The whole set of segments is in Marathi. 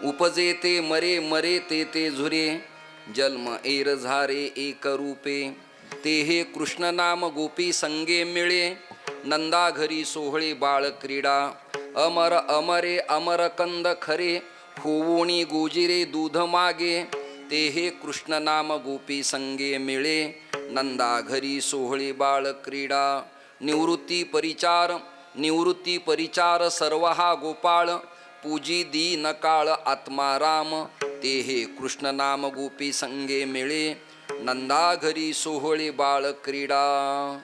उपजे ते मरे मरे ते ते झुरे, जन्म एर झारे एक रूपे. ते हे कृष्ण नाम गोपी संगे मिळे, नंदा घरी सोहळे बाळ क्रीडा. अमर अमरे अमर कंद खरे, होवोणी गोजिरे दूध मागे. ते हे कृष्ण नाम गोपी संगे मिळे, नंदा घरी सोहळे बाळ क्रीडा. निवृत्ती परिचार सर्व हा गोपाळ, पूजी दीन काळ आत्माराम. ते हे कृष्ण नाम गोपी संगे मिळे, नंदा घरी सोहळे बाळ क्रीडा.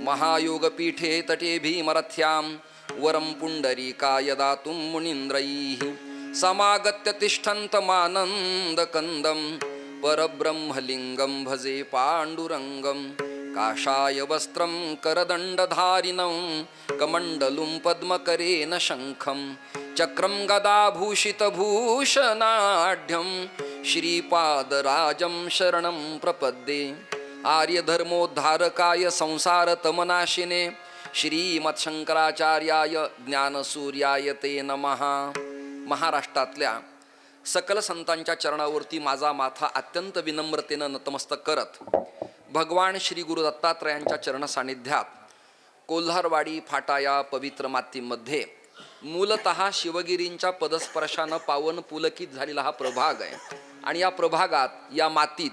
महायोग पीठे तटे भीमरथ्यां, वरं पुंडरीकाय दातुं मुनीन्द्रैः. समागत्य तिष्ठन्तमानन्दकन्दं, परब्रह्मलिङ्गं भजे पाण्डुरङ्गं. काषाय वस्त्रं करदण्डधारिणं, कमण्डलुं पद्मकरेण शङ्खं. चक्रं गदाभूषितभूषणाढ्यं, श्रीपादराजं शरणं प्रपद्ये. आर्यधर्मोद्धारकाय संसारतमनाशिने, श्रीमत्शंकराचार्याय ज्ञानसूर्याय ते नमः. महाराष्ट्रातल्या सकल संतांच्या चरणावरती माझा माथा अत्यंत विनम्रतेनं नतमस्तक करत, भगवान श्री गुरु दत्तात्रयांच्या चरण सानिध्यात कोल्हारवाडी फाटा या पवित्र मातीमध्ये मूलतः शिवगिरींच्या पदस्पर्शानं पावन पुलकित झालेला हा प्रभाग आहे. आणि या प्रभागात, या मातीत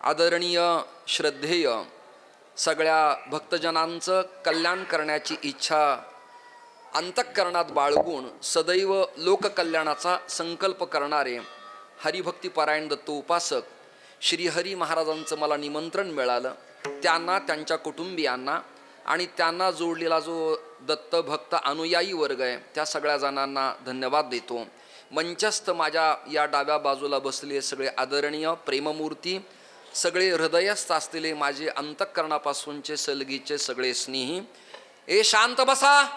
आदरणीय श्रद्धेय सगळ्या भक्तजनांचं कल्याण करण्याची इच्छा अंतःकरणात बाळगून सदैव लोककल्याणाचा संकल्प करणारे हरिभक्तिपरायण दत्तोपासक श्रीहरी महाराजांचं मला निमंत्रण मिळालं. त्यांना, त्यांच्या कुटुंबियांना आणि त्यांना जोडलेला जो दत्तभक्त अनुयायी वर्ग आहे त्या सगळ्या जणांना धन्यवाद देतो. मंचस्थ माझ्या या डाव्या बाजूला बसलेले सगळे आदरणीय प्रेममूर्ती, सगळे हृदयस्थ असलेले माझे अंतःकरणापासूनचे सलगीचे सगळे स्नेही. ए शांत बसा.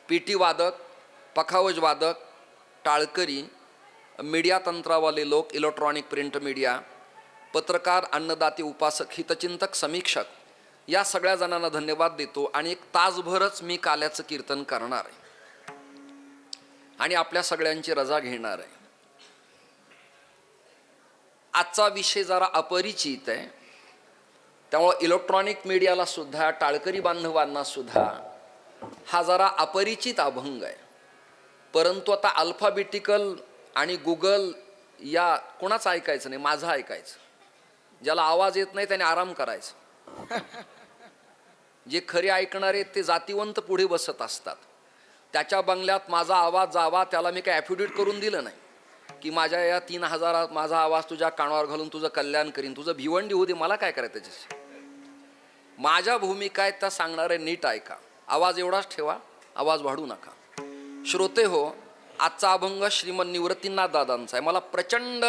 पेटी वादक, पखावज वादक, टाळकरी, मीडिया तंत्रावाले लोक, इलेक्ट्रॉनिक प्रिंट मीडिया, पत्रकार, अन्नदाते, उपासक, हितचिंतक, समीक्षक, या सगळ्या जणांना धन्यवाद देतो. आणि एक तासभरच मी काल्याचं कीर्तन करणार आहे आणि आपल्या सगळ्यांची रजा घेणार आहे. आजचा विषय जरा अपरिचित आहे, त्यामुळे इलेक्ट्रॉनिक मीडियाला सुद्धा, टाळकरी बांधवांना सुद्धा हा जरा अपरिचित अभंग आहे. परंतु आता अल्फाबेटिकल आणि गुगल या कोणाचं ऐकायचं नाही, माझं ऐकायचं. ज्याला आवाज येत नाही त्याने आराम करायचा. जे खरे ऐकणारे ते जातीवंत पुढे बसत असतात. त्याच्या बंगल्यात माझा आवाज जावा त्याला मी काय ॲफिडेविट करून दिलं नाही की माझ्या या 3000 माझा आवाज तुझ्या कानावर घालून तुझं कल्याण करीन. तुझं भिवंडी होऊ दे, मला काय करायचं त्याच्याशी. माझ्या भूमिका आहेत त्या सांगणारे नीट ऐका. आवाज एवढाच ठेवा, आवाज वाढू नका. श्रोते हो, आजचा अभंग श्रीमद निवृत्तीनाथ दादांचा आहे. मला प्रचंड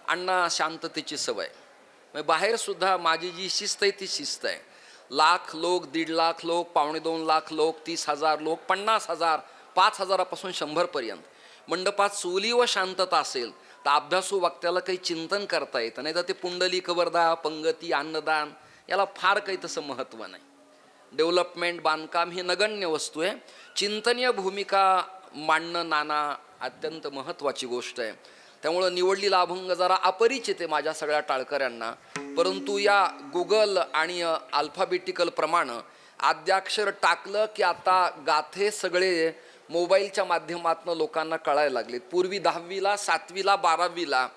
अण्णा शांततेची सवय. बाहेर सुद्धा माझी जी शिस्त आहे ती शिस्त आहे. लाख लोक, 1.5 लाख लोक, 2.25 लाख लोक, 30,000 लोक, 50,000, 5,000पासून 100पर्यंत मंडपात सोली व शांतता असेल तर अभ्यासू वक्त्याला काही चिंतन करता येतं. नाही तर ते पुंडलिक वरदा, पंगती, अन्नदान याला फार काही तसं महत्त्व नाही. डेव्हलपमेंट, बांधकाम ही नगण्य वस्तू आहे. चिंतनीय भूमिका मांडणं नाना अत्यंत महत्त्वाची गोष्ट आहे. त्यामुळं निवडलेला अभंग जरा अपरिचित आहे माझ्या सगळ्या टाळकऱ्यांना. परंतु या गुगल आणि अल्फाबेटिकल प्रमाणे आद्याक्षर टाकलं की आता गाथे सगळे मोबाईलच्या माध्यमातून लोकांना कळायला लागले. पूर्वी 10वीला, 7वीला, 12वीला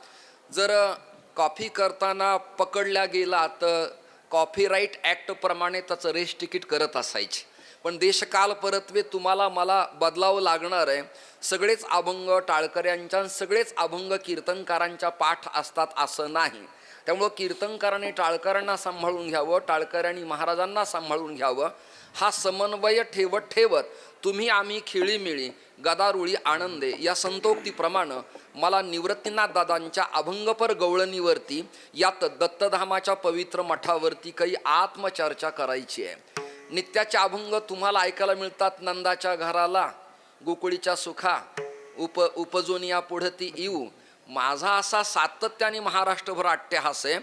जर कॉफी करताना पकडल्या गेला तर कॉपीराईट ॲक्ट प्रमाणे त्याचं रेस तिकीट करत असायचे. पण देशकाल परत्वे तुम्हाला मला बदलावं लागणार आहे. सगळेच अभंग टाळकऱ्यांच्या, सगळेच अभंग कीर्तनकारांच्या पाठ असतात असं नाही. त्यामुळं कीर्तनकारांनी टाळकऱ्यांना सांभाळून घ्यावं, टाळकऱ्यांनी महाराजांना सांभाळून घ्यावं. हा समन्वय ठेवत ठेवत तुम्ही आम्ही खिळीमिळी गदारुळी आनंदे या संतोक्तीप्रमाणे मला निवृत्तीनाथ दादांच्या अभंगपर गवळणीवरती यात दत्तधामाच्या पवित्र मठावरती काही आत्मचर्चा करायची आहे. नित्याचे अभंग तुम्हाला ऐकायला मिळतात. नंदाच्या घराला गोकुळीच्या सुखा उपजोनिया पुढती येऊ. माझा असा सातत्याने महाराष्ट्रभर अट्टहास आहे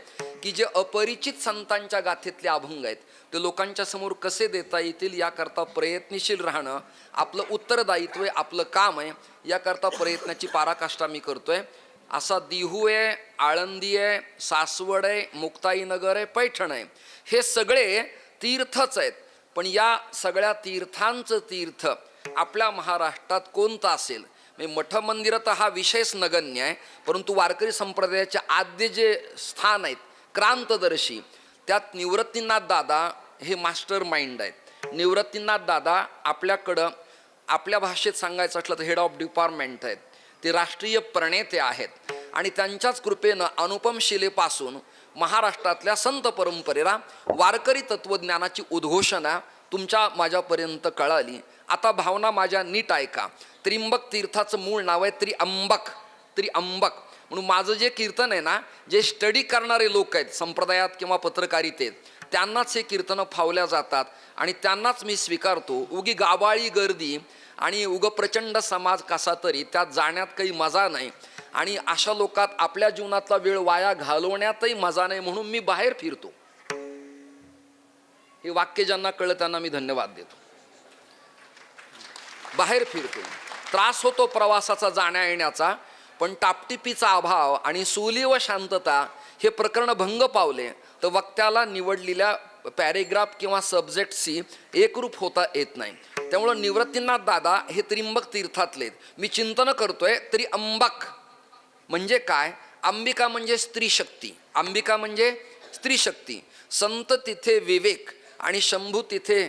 की जे अपरिचित संतांच्या गाथेतले अभंग आहेत ते लोकांच्या समोर कसे देता येतील याकरता प्रयत्नशील राहणं आपलं उत्तरदायित्व आहे, आपलं काम आहे. याकरता प्रयत्नाची पराकाष्ठा मी करतोय. असा दिहू आहे, आळंदी आहे, सासवड आहे, मुक्ताईनगर आहे, पैठण आहे, हे सगळे तीर्थच आहेत. पण या सगळ्या तीर्थांचं तीर्थ आपल्या महाराष्ट्रात कोणतं असेल? म्हणजे मठ मंदिरं तर हा विषयच नगण्य आहे, परंतु वारकरी संप्रदायाचे आद्य जे स्थान आहेत क्रांतदर्शी, त्यात निवृत्तीनाथ दादा हे मास्टर माइंड आहेत. निवृत्तीनाथ दादा आपल्याकडं आपल्या भाषेत सांगायचं असलं तर हेड ऑफ डिपार्टमेंट आहेत. ते राष्ट्रीय प्रणेते आहेत आणि त्यांच्याच कृपेनं अनुपम शिलेपासून महाराष्ट्रातल्या संत परंपरेला वारकरी तत्वज्ञानाची उद्घोषणा तुमच्या माझ्यापर्यंत कळाली. आता भावना माझ्या नीट ऐका. त्रिंबक तीर्थाचं मूळ नाव आहे त्रिअंबक. त्रिअंबक म्हणून माझं जे कीर्तन आहे ना, जे स्टडी करणारे लोक आहेत संप्रदायात किंवा पत्रकारितेत, त्यांनाच हे कीर्तनं फावल्या जातात आणि त्यांनाच मी स्वीकारतो. उगी गाबाळी गर्दी आणि उग प्रचंड समाज कसा तरी त्यात जाण्यात काही मजा नाही आणि अशा लोकात आपल्या जीवनातला वेळ वाया घालवण्यातही मजा नाही, म्हणून मी बाहेर फिरतो. हे वाक्य ज्यांना कळलं त्यांना मी धन्यवाद देतो. बाहेर फिरतो. त्रास होतो प्रवासाचा जाण्या येण्याचा, पण टापटिपीचा अभाव आणि सुली व शांतता हे प्रकरण भंग पावले तर वक्त्याला निवडलेल्या पॅरेग्राफ किंवा सब्जेक्टशी एकरूप होता येत नाही. त्यामुळं निवृत्तीनाथ दादा हे त्रिंबक तीर्थातले. मी चिंतन करतोय त्रिअंबक म्हणजे काय? अंबिका म्हणजे स्त्री शक्ती. अंबिका म्हणजे स्त्री शक्ती. संत तिथे विवेक आणि शंभू तिथे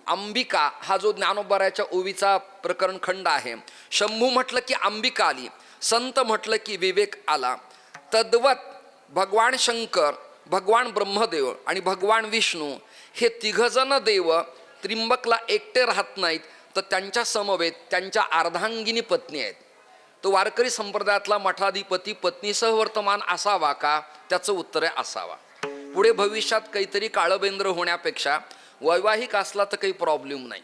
अंबिका. हा जो ज्ञानोबराच्या ओवीचा प्रकरण खंड आहे. शंभू म्हटलं की अंबिका आली, संत म्हटलं की विवेक आला. तद्वत भगवान शंकर, भगवान ब्रह्मदेव आणि भगवान विष्णू हे तिघजण देव त्रिंबकला एकटे राहत नाहीत, तर त्यांच्या समवेत त्यांच्या अर्धांगिनी पत्नी आहेत. तो वारकरी संप्रदायातला मठाधिपती पत्नीसह वर्तमान असावा का? त्याचं उत्तर आहे असावा. पुढे भविष्यात काहीतरी काळबेंद्र होण्यापेक्षा वैवाहिक असला तर काही प्रॉब्लेम नाही.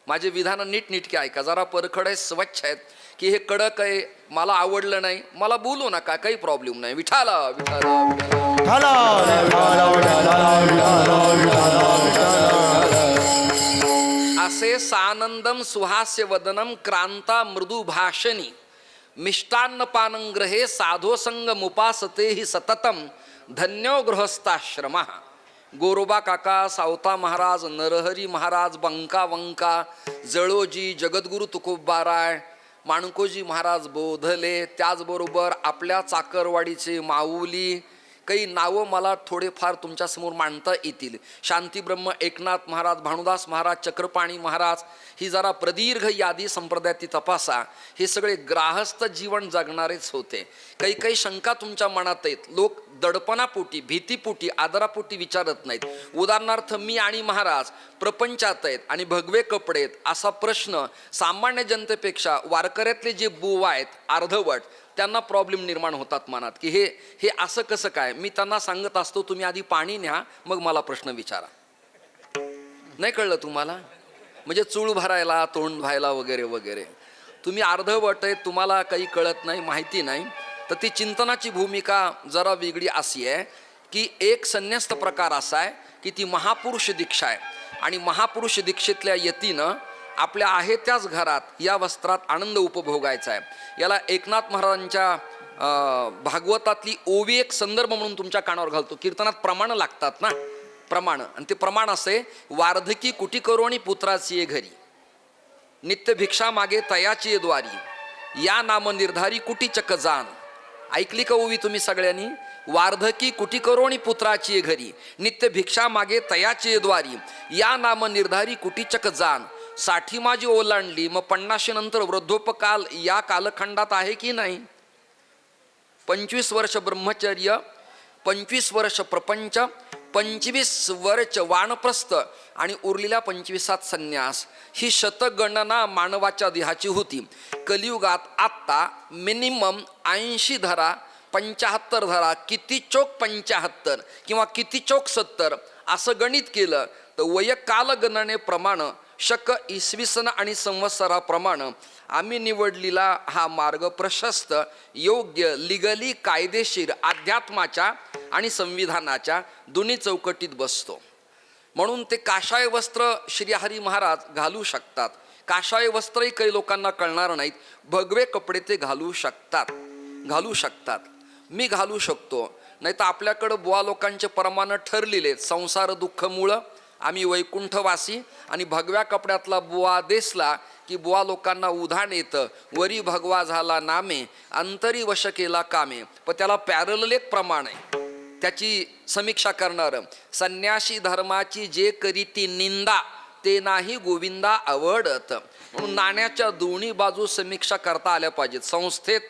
माझे विधान नीटनेटके ऐका. जरा परखड आहे, स्वच्छ आहेत की हे कडक आहे, मला आवडलं नाही, मला बोलू नका, काही प्रॉब्लेम नाही. विठाला विठाला असे सानंदम सुहास्य वदनम क्रांता मृदू भाषणी मिष्टान्न पानंग्रहे साधोसंग मुपासते हि सततम धन्यो गृहस्थाश्रम. गोरोबा काका, सावता महाराज, नरहरी महाराज, बंका वंका, जळोजी, जगद्गुरु तुकोबाराय, माणकोजी महाराज बोधले, त्याचबरोबर आपल्या चाकरवाडीचे माऊली, काही नावं मला थोडेफार तुमच्यासमोर मांडता येतील. शांतीब्रह्म एकनाथ महाराज, भानुदास महाराज, चक्रपाणी महाराज, ही जरा प्रदीर्घ यादी संप्रदायाची तपासा. हे सगळे ग्राहस्थ जीवन जगणारेच होते. काही काही शंका तुमच्या मनात आहेत. लोक दडपणापोटी, भीतीपोटी, आदरापोटी विचारत नाहीत. उदाहरणार्थ मी आणि महाराज प्रपंचात आहेत आणि भगवे कपडे आहेत असा प्रश्न सामान्य जनतेपेक्षा वारकऱ्यातले जे बुवा आहेत अर्धवट, त्यांना प्रॉब्लेम निर्माण होतात मनात की हे असं कसं काय. मी त्यांना सांगत असतो तुम्ही आधी पाणी न्या मग मला प्रश्न विचारा. नाही कळलं तुम्हाला? म्हणजे चूळ भरायला, तोंड व्हायला वगैरे वगैरे. तुम्ही अर्धवट आहे, तुम्हाला काही कळत नाही, माहिती नाही. तर ती चिंतनाची भूमिका जरा वेगळी अशी आहे की एक संन्यस्त प्रकार असा आहे की ती महापुरुष दीक्षा आहे आणि महापुरुष दीक्षेतल्या यतीनं आपल्या आहे त्याच घरात या वस्त्रात आनंद उपभोगायचा आहे. याला एकनाथ महाराजांच्या भागवतातली ओवी एक संदर्भ म्हणून तुमच्या कानावर घालतो. कीर्तनात प्रमाण लागतात ना, प्रमाण. आणि ते प्रमाण असे, वार्धकी कुटी करोणी पुत्राची ये घरी, नित्य भिक्षा मागे तयाची द्वारी, या नाम निर्धारी कुटी चक जान. ऐकली का ओवी तुम्ही सगळ्यांनी? वार्धकी कुटी करोणी पुत्राची घरी, नित्य भिक्षा मागे तयाची द्वारी, या नाम निर्धारी कुटी चक जान. 60 माझी ओलांडली, मग 50 नंतर वृद्धोपकाल या कालखंडात आहे की नाही? 25 वर्ष ब्रह्मचर्य, 25 वर्ष प्रपंच, 25 वर्ष वानप्रस्थ आणि उरलेल्या 25 संन्यास. ही शतगणना मानवाच्या देहाची होती. कलियुगात आत्ता मिनिमम 80 धरा, 75 धरा, किती चोक 75 किंवा किती चोक 70 असं गणित केलं तर वैयकाल गणनेप्रमाणे शक इसवी सन आणि संवत्सराप्रमाणे आम्ही निवडलेला हा मार्ग प्रशस्त, योग्य, लिगली, कायदेशीर, अध्यात्माच्या आणि संविधानाच्या दोन्ही चौकटीत बसतो. म्हणून ते काशाय वस्त्र श्रीहरी महाराज घालू शकतात. काशाय वस्त्रही काही लोकांना कळणार नाहीत. भगवे कपडे ते घालू शकतात. मी घालू शकतो. नाही तर आपल्याकडं बुवा लोकांचे प्रमाण ठरलेले, संसार दुःख मुळं आम्ही वैकुंठवासी, आणि भगव्या कपड्यातला बुवा दिसला की बुवा लोकांना उधाण येतं. वरी भगवा झाला नामे, अंतरी वश केला कामे. पण त्याला पॅरलल एक प्रमाण आहे, त्याची समीक्षा करणार. संन्यासी धर्माची जे करीती निंदा, ते नाही गोविंदा आवडत. म्हणून नाण्याच्या दोन्ही बाजू समीक्षा करता आल्या पाहिजेत. संस्थेत,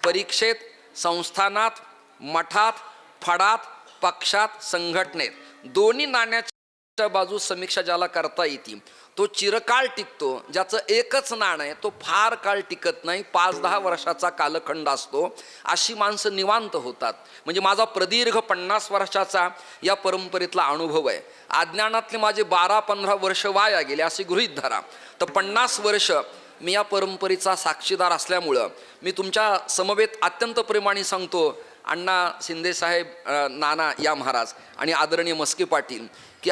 परीक्षेत, संस्थानात, मठात, फडात, पक्षात, संघटनेत दोन्ही नाण्याच्या बाजू समीक्षा ज्याला करता येते तो चिरकाळ टिकतो. ज्याचं एकच नाणं आहे तो फार काळ टिकत नाही, 5-10 वर्षाचा कालखंड असतो. अशी माणसं निवांत होतात. म्हणजे माझा प्रदीर्घ 50 वर्षाचा या परंपरेतला अनुभव आहे. अज्ञानातले माझे 12-15 वर्ष वाया गेले असे गृहीत धरा, तर 50 वर्ष मी या परंपरेचा साक्षीदार असल्यामुळं मी तुमच्या समवेत अत्यंत प्रेमाने सांगतो, अण्णा शिंदेसाहेब, नाना या महाराज आणि आदरणीय मस्के पाटील, की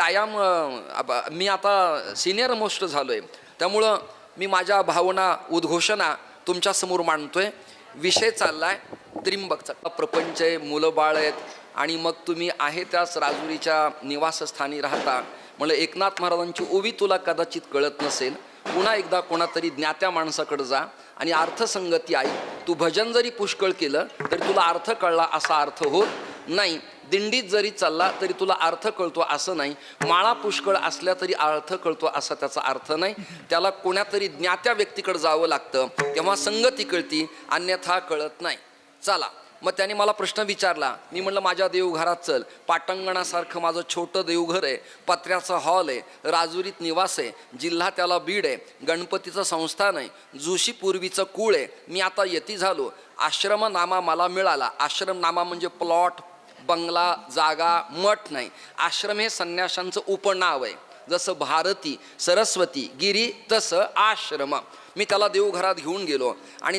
मी आता सिनियर मोस्ट झालो आहे. त्यामुळं मी माझ्या भावना, उद्घोषणा तुमच्यासमोर मांडतोय. विषय चाललाय त्रिंबकचा. प्रपंच आहे, मुलं बाळ आहेत, आणि मग तुम्ही आहे त्याच राजुरीच्या निवासस्थानी राहता. म्हणलं एकनाथ महाराजांची ओवी तुला कदाचित कळत नसेल, पुन्हा एकदा कोणातरी ज्ञात्या माणसाकडे जा आणि अर्थसंगती आई. तू भजन जरी पुष्कळ केलं तरी तुला अर्थ कळला असा अर्थ होत नाही. दिंडीत जरी चालला तरी तुला अर्थ कळतो असं नाही. माळा पुष्कळ असल्या तरी अर्थ कळतो असा त्याचा अर्थ नाही. त्याला कोणातरी ज्ञात्या व्यक्तीकडे जावं लागतं, तेव्हा संगती कळती, अन्यथा कळत नाही. चला, मग त्याने मला प्रश्न विचारला. मी म्हटलं माझ्या देवघरात चल. पाटंगणासारखं माझं छोटं देवघर आहे, पत्र्याचा हॉल आहे, राजुरीत निवास आहे, जिल्हा त्याला बीड आहे, गणपतीचं संस्थान आहे, जोशी पूर्वीचं कुळ आहे. मी आता यती झालो. आश्रमनामा मला मिळाला. आश्रमनामा म्हणजे प्लॉट, बंगला, जागा, मठ नाही. आश्रम हे संन्याशांचं उपनाव आहे. जसं भारती, सरस्वती, गिरी, तसं आश्रम. मी त्याला देवघरात घेऊन गेलो आणि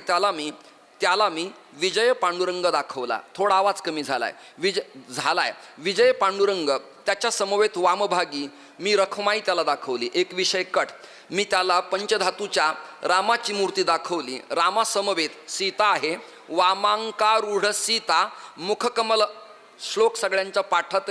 त्याला मी विजय पांडुरंग दाखवला. थोडा आवाज कमी झालाय. विजय पांडुरंग. त्याच्या समवेत वामभागी मी रखमाई त्याला दाखवली. एक विषय कट. मी त्याला पंचधातूच्या रामाची मूर्ती दाखवली. रामा समवेत सीता आहे. वामांकारूढ सीता, मुखकमल. श्लोक सगळ्यांच्या पाठात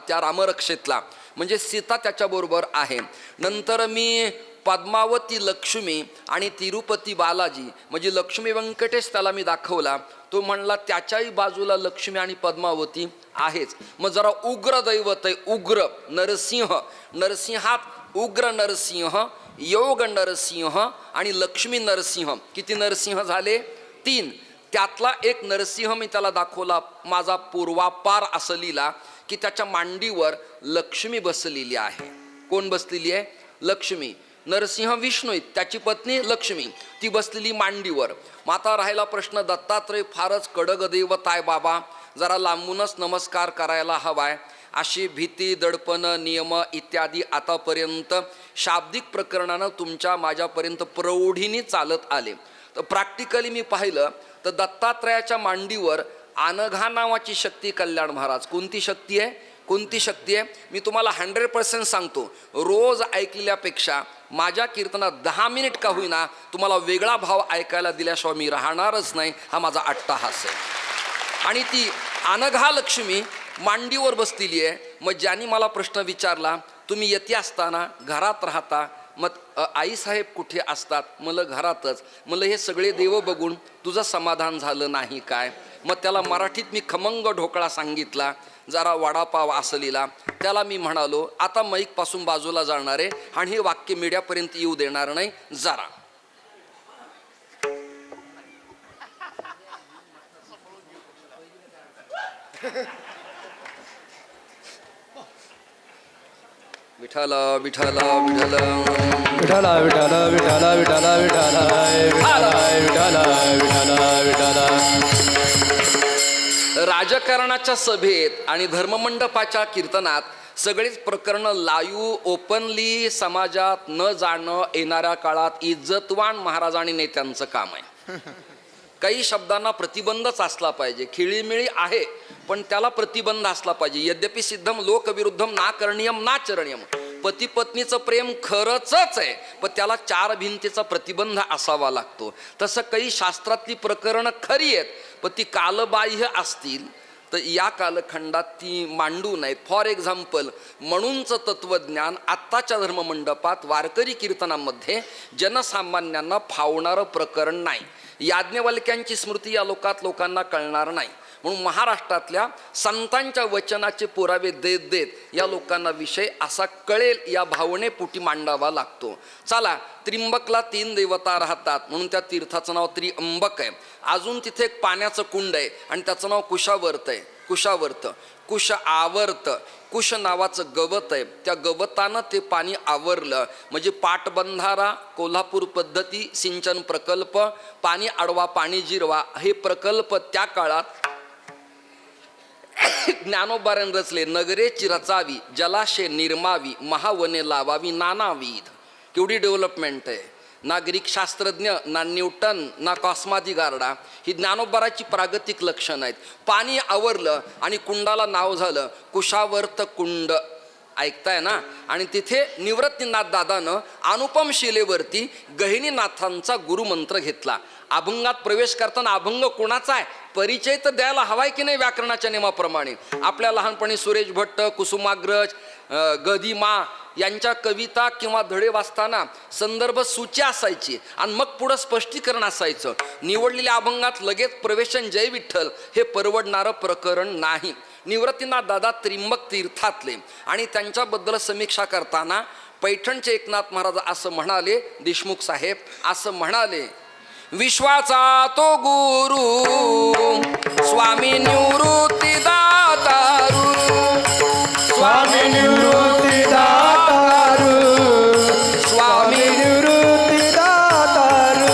त्या रामरक्षेतला, म्हणजे सीता त्याच्याबरोबर आहे. नंतर मी पद्मावती लक्ष्मी आणि तिरुपती बालाजी, म्हणजे लक्ष्मी व्यंकटेश त्याला मी दाखवला. तो म्हणला त्याच्याही बाजूला लक्ष्मी आणि पद्मावती आहेच. मग जरा उग्र दैवत आहे, उग्र नरसिंह. नरसिंहात उग्र नरसिंह, योग नरसिंह आणि लक्ष्मी नरसिंह. किती नरसिंह झाले? 3. त्यातला एक नरसिंह मी त्याला दाखवला, माझा पूर्वापार असं लिहिला की त्याच्या मांडीवर लक्ष्मी बसलेली आहे. कोण बसलेली आहे? लक्ष्मी. नरसिंह विष्णू आहेत, त्याची पत्नी लक्ष्मी, ती बसलेली मांडीवर. माता राहिला प्रश्न, दत्तात्रय फारच कडक दैवत आहे बाबा, जरा लांबूनच नमस्कार करायला हवाय. अशी भीती, दडपण, नियम इत्यादी आतापर्यंत शाब्दिक प्रकरणानं तुमच्या माझ्यापर्यंत प्रौढीने चालत आले. तर प्रॅक्टिकली मी पाहिलं तर दत्तात्रयाच्या मांडीवर अनघा नावाची शक्ती, कल्याण महाराज. कोणती शक्ती आहे? कोणती शक्ती आहे? मी तुम्हाला 100% सांगतो, रोज ऐकलेल्यापेक्षा माझ्या कीर्तनात 10 मिनिट का होईना तुम्हाला वेगळा भाव ऐकायला दिल्याशिवाय मी राहणारच नाही. हा माझा अट्टहास आहे. आणि ती अनघा लक्ष्मी मांडीवर बसलेली आहे. मग ज्यांनी मला प्रश्न विचारला, तुम्ही येते असताना घरात राहता, मग आईसाहेब कुठे असतात? मला घरातच. मला हे सगळे देव बघून तुझं समाधान झालं नाही काय? मग त्याला मराठीत मी खमंग ढोकळा सांगितला, जरा वडापाव असलेला. त्याला मी म्हणालो आता माईकपासून बाजूला जाणार आहे आणि हे वाक्य मीडियापर्यंत येऊ देणार नाही जरा. विठ्ठल विठ्ठल विठ्ठल विठ्ठल विठ्ठल विठ्ठल विठ्ठल विठ्ठल विठ्ठल विठ्ठल. राजकारणाच्या सभेत आणि धर्ममंडपाच्या कीर्तनात सगळीच प्रकरणं लाईव्ह ओपनली समाजात न जाणं येणाऱ्या काळात इज्जतवान महाराज आणि नेत्यांचं काम आहे. काही शब्दांना प्रतिबंधच असला पाहिजे. खिळीमिळी आहे पण त्याला प्रतिबंध असला पाहिजे. यद्यपि सिद्धम लोकविरुद्धम ना करणीयम ना चरणीयम. पती पत्नीचं प्रेम खरंच आहे पण त्याला 4 भिंतीचा प्रतिबंध असावा लागतो. तसं काही शास्त्रातली प्रकरणं खरी आहेत पण ती कालबाह्य असतील तर या कालखंडात ती मांडू नयेत. फॉर एक्झाम्पल म्हणूनचं तत्वज्ञान आत्ताच्या धर्ममंडपात वारकरी कीर्तनामध्ये जनसामान्यांना फावणारं प्रकरण नाही. याज्ञवल्क्यांची स्मृती या लोकांना कळणार नाही. म्हणून महाराष्ट्रातल्या संतांच्या वचनाचे पुरावे देत देत या लोकांना विषय असा कळेल या भावनेपोटी मांडावा लागतो. चला, त्रिंबकला 3 देवता राहतात म्हणून त्या तीर्थाचं नाव त्रिअंबक आहे. अजून तिथे एक पाण्याचं कुंड आहे आणि त्याचं नाव कुशावर्त आहे. कुश आवर्त. कुश नावाचं गवत आहे. त्या गवतानं ते पाणी आवरलं म्हणजे पाटबंधारा, कोल्हापूर पद्धती सिंचन प्रकल्प, पाणी अडवा पाणी जिरवा हे प्रकल्प त्या काळात ज्ञानोबारांनी रचले. नगरेची रचावी, जलाशय निर्मावी, महावने लावावी नानाविध. केवढी डेव्हलपमेंट आहे. ना ग्रीक शास्त्रज्ञ, ना न्यूटन, ना कॉस्मादी गार्डा ही ज्ञानोबाराची प्रागतिक लक्षणं आहेत. पाणी आवरलं आणि कुंडाला नाव झालं कुशावर्त कुंड. ऐकताय ना. आणि तिथे निवृत्तीनाथ दादानं अनुपम शिलेवरती गहिनीनाथांचा गुरुमंत्र घेतला. अभंगात प्रवेश करताना अभंग कोणाचा आहे परिचय तर द्यायला हवाय की नाही. व्याकरणाच्या नियमाप्रमाणे आपल्या लहानपणी सुरेश भट्ट, कुसुमाग्रज, गदिमा यांच्या कविता किंवा धडे वाचताना संदर्भ सूची असायची आणि मग पुढं स्पष्टीकरण असायचं. निवडलेल्या अभंगात लगेच प्रवेशन जय विठ्ठल हे परवडणारं प्रकरण नाही. निवृत्तीनाथ दादा त्रिंबक तीर्थातले आणि त्यांच्याबद्दल समीक्षा करताना पैठणचे एकनाथ महाराज असं म्हणाले, देशमुख साहेब असं म्हणाले, विश्वाचा तो गुरु स्वामी निवृत्ती दातारू, स्वामी निवृत्ती दातारू, स्वामी निवृत्ती दातारू.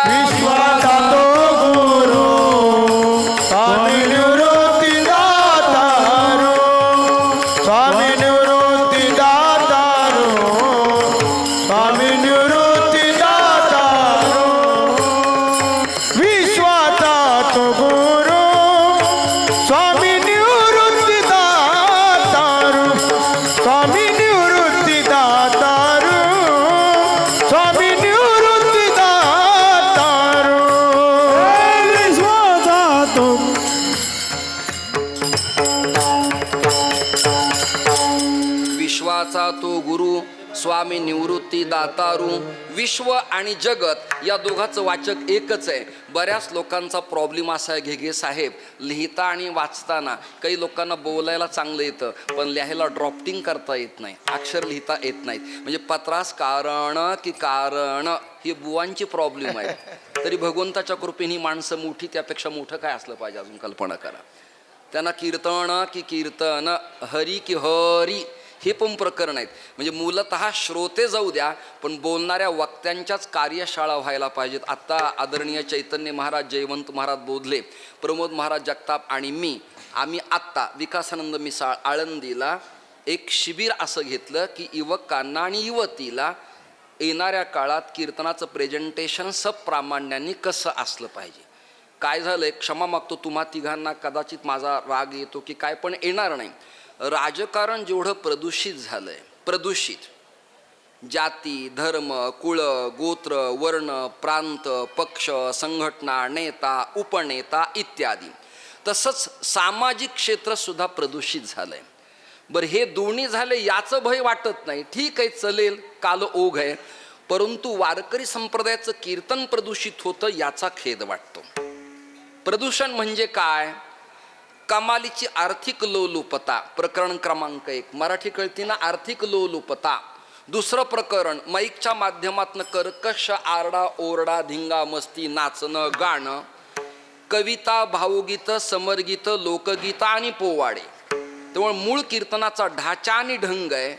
विश्वाचा तो गुरु स्वामी निवृत्ती दातारू, स्वामी निवृत्ती दातारू, स्वामी निवृत्ती दातारू. विश्वाचा तो गुरु स्वामी निवृत्ती दातारू, स्वामी निवृत्ती दातारू, स्वामी निवृत्ती दातारू. विश्वाचा तो विश्वाचा तो गुरु स्वामी निवृत्ती दातारू. विश्व आणि जगत या दोघांचं वाचक एकच आहे. बऱ्याच लोकांचा प्रॉब्लेम असा आहे घेगे साहेब, लिहिता आणि वाचताना काही लोकांना बोलायला चांगलं येतं पण लिहायला ड्रॉफ्टिंग करता येत नाही, अक्षर लिहिता येत नाहीत. म्हणजे पत्रास कारण की कारण ही बुवांची प्रॉब्लेम आहे. तरी भगवंताच्या कृपेने माणसं मोठी, त्यापेक्षा मोठं काय असलं पाहिजे अजून कल्पना करा. त्यांना कीर्तन की कीर्तन, हरी की हरी हे पण प्रकरण आहेत. म्हणजे मूलतः श्रोते जाऊ द्या पण बोलणाऱ्या वक्त्यांच्याच कार्यशाळा व्हायला पाहिजेत. आत्ता आदरणीय चैतन्य महाराज, जयवंत महाराज बोधले, प्रमोद महाराज जगताप आणि मी आम्ही आत्ता विकासानंद मिसाळ आळंदीला एक शिबिर असं घेतलं की युवकांना आणि युवतीला येणाऱ्या काळात कीर्तनाचं प्रेझेंटेशन सप्रामाण्याने कसं असलं पाहिजे. काय झालंय, क्षमा मागतो तुम्हा तिघांना, कदाचित माझा राग येतो की काय पण येणार नाही. राजकारण जेवढं प्रदूषित झालंय, प्रदूषित जाती, धर्म, कुळ, गोत्र, वर्ण, प्रांत, पक्ष, संघटना, नेता, उपनेता इत्यादी, तसंच सामाजिक क्षेत्रसुद्धा प्रदूषित झालंय. बरं, हे दोन्ही झाले याचं भय वाटत नाही, ठीक आहे चलेल, काल ओघ आहे. परंतु वारकरी संप्रदायाचं कीर्तन प्रदूषित होतं याचा खेद वाटतो. प्रदूषण म्हणजे काय? कमालीची आर्थिक लोलुपता, प्रकरण क्रमांक 1. मराठी कळती ना? आर्थिक लोलुपता. दुसरं प्रकरण, माईकच्या माध्यमातून कर्कश आरडा ओरडा, धिंगा मस्ती, नाचणं गाणं, कविता, भावगीतं, समरगीतं, लोकगीतं आणि पोवाडे. त्यामुळे मूळ कीर्तनाचा ढाचा आणि ढंग आहे.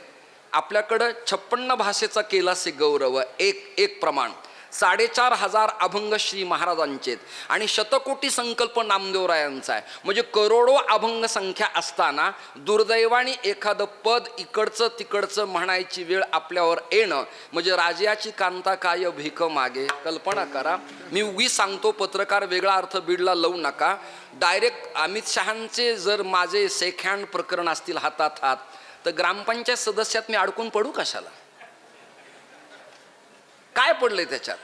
आपल्याकडं 56 भाषेचा केलासे गौरव, एक प्रमाण. 4,500 अभंग श्री महाराजांचे आहेत आणि शतकोटी संकल्प नामदेवरायांचा आहे. म्हणजे करोडो अभंग संख्या असताना दुर्दैवाने एखादं पद इकडचं तिकडचं म्हणायची वेळ आपल्यावर येणं म्हणजे राजाची कांता काय भीक मागे. कल्पना करा. मी उगीच सांगतो, पत्रकार वेगळा अर्थ बीडला लावू नका. डायरेक्ट अमित शहांचे जर माझे सेक हँड प्रकरण असतील हातात हात, तर ग्रामपंचायत सदस्यात मी अडकून पडू कशाला? काय पडलंय त्याच्यात?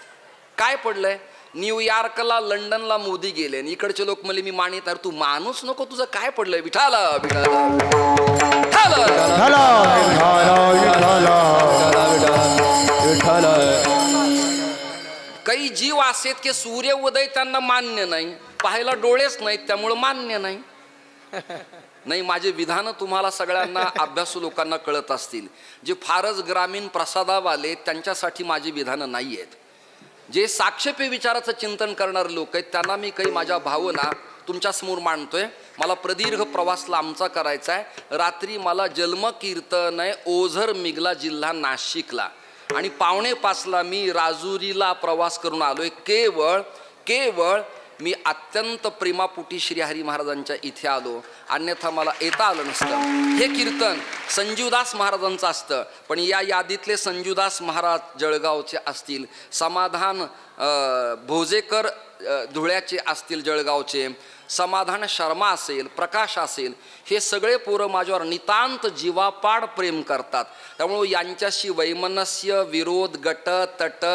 काय पडलंय? न्यूयॉर्कला लंडनला मोदी गेले आणि इकडचे लोक म्हणले मी मानित. तर तू माणूस नको, तुझं काय पडलंय? विठाला विठाला काही जीव असेत की सूर्य उदय त्यांना मान्य नाही, पाहायला डोळेच नाहीत, त्यामुळं मान्य नाही. नाही, माझे विधान तुम्हाला सगळ्यांना अभ्यासू लोकांना कळत असतील. जे फारच ग्रामीण प्रसादावाले त्यांच्यासाठी माझी विधानं नाही आहेत. जे साक्षेपी विचाराचं चिंतन करणारे लोक आहेत त्यांना मी काही माझ्या भावना तुमच्यासमोर मांडतोय. मला प्रदीर्घ प्रवास लांबचा करायचा आहे. रात्री मला जन्म कीर्तन आहे ओझर मिगला जिल्हा नाशिकला आणि 4:45ला मी राजुरीला प्रवास करून आलोय. केवळ मी अत्यंत प्रेमापोटी श्री हरी महाराजांच्या इथे आलो, अन्यथा मला येता आलं नसतं. हे कीर्तन संजीवदास महाराजांचं असतं, पण या यादीतले संजीवदास महाराज जळगावचे असतील, समाधान भोजेकर धुळ्याचे असतील जळगावचे, समाधान शर्मा असेल, प्रकाश असेल, हे सगळे पोरं माझ्यावर नितांत जीवापाड प्रेम करतात. त्यामुळे यांच्याशी वैमनस्य, विरोध, गट तट,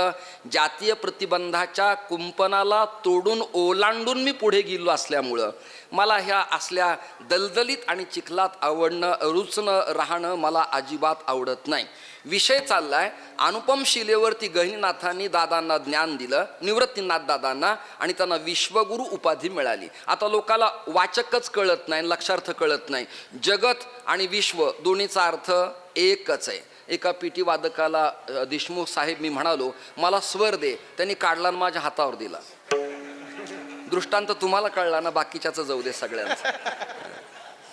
जातीय प्रतिबंधाच्या कुंपणाला तोडून ओलांडून मी पुढे गेलो असल्यामुळं मला ह्या असल्या दलदलीत आणि चिखलात रुचणं राहणं मला अजिबात आवडत नाही. विषय चाललाय अनुपम शिलेवरती गहिनीनाथांनी दादांना ज्ञान दिलं, निवृत्तीनाथ दादांना, आणि त्यांना विश्वगुरु उपाधी मिळाली. आता लोकाला वाचकच कळत नाही, लक्षार्थ कळत नाही. जगत आणि विश्व दोन्हीचा अर्थ एकच आहे. एका पिटी वादकाला देशमुख साहेब मी म्हणालो मला स्वर दे, त्यांनी काढला आणि माझ्या हातावर दिला. दृष्टांत तुम्हाला कळला ना, बाकीच्याच जाऊ दे सगळ्यांचं.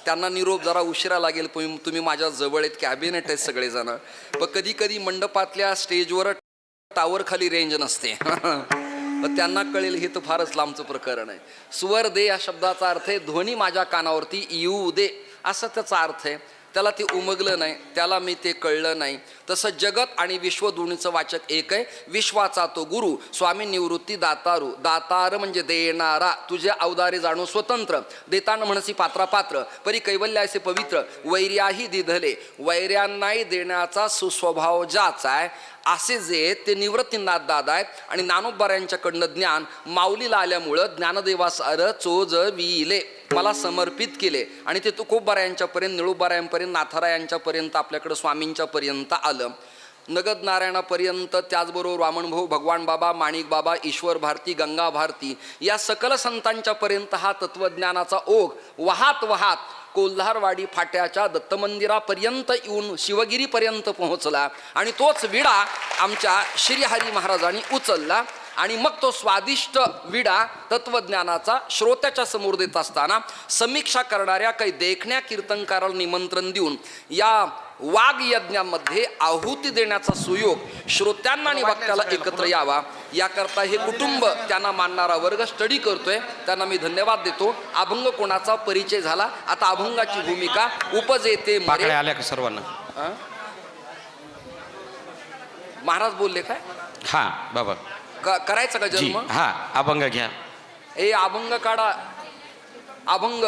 त्यांना निरोप जरा उशिरा लागेल, तुम्ही माझ्या जवळ आहेत, कॅबिनेट आहेत सगळेजण. पण कधी कधी मंडपातल्या स्टेजवर टावर खाली रेंज नसते. त्यांना कळेल हे तर फारच लांबचं प्रकरण आहे. स्वर दे या शब्दाचा अर्थ आहे ध्वनी माझ्या कानावरती येऊ दे, असं त्याचा अर्थ आहे. त्याला ते उमगलं नाही, त्याला मी ते कळलं नाही. तसं जगत आणि विश्व दोन्हीचं वाचक एक आहे. विश्वाचा तो गुरु स्वामी निवृत्ती दातारू. दातार म्हणजे देणारा, तुझे अवदारे जाणू स्वतंत्र, देताना म्हणसी पात्र परी कैवल्यासे पवित्र, वैर्याही दिधले, वैर्यांनाही देण्याचा सुस्वभाव ज्याचा आहे, असे जे ते निवृत्तीनाथ दादा आहेत. आणि ज्ञानोबा यांच्याकडनं ज्ञान माऊलीला आल्यामुळं ज्ञानदेवासार चोज विले मला समर्पित केले आणि ते तुकोबारायांच्यापर्यंत, निळूबारायांपर्यंत, नाथारायांच्यापर्यंत, आपल्याकडं स्वामींच्या पर्यंत आलं. नगद नारायणापर्यंत, त्याचबरोबर वामनभाऊ, भगवान बाबा, माणिक बाबा, ईश्वर भारती, गंगा भारती या सकल संतांच्या पर्यंत हा तत्वज्ञानाचा ओघ वाहत वाहत कोल्हारवाडी फाट्याच्या दत्तमंदिरापर्यंत येऊन शिवगिरीपर्यंत पोहोचला आणि तोच विडा आमच्या श्री हरी महाराजांनी उचलला. आणि मग तो स्वादिष्ट विडा तत्वज्ञानाचा श्रोत्याच्या समोर देत असताना समीक्षा करणाऱ्या काही देखण्या कीर्तनकाराला निमंत्रण देऊन या वाघ यज्ञामध्ये आहुती देण्याचा सुयोग श्रोत्यांना आणि वक्त्याला एकत्र यावा याकरता हे कुटुंब त्यांना मानणारा वर्ग स्टडी करतोय. त्यांना मी धन्यवाद देतो. अभंग कोणाचा परिचय झाला. आता अभंगाची भूमिका उपजेते मरे आल्या का सर्वांना? महाराज बोलले काय? हा बाबा करायचं का जन्म? हा अभंग घ्या. अभंग काढा. अभंग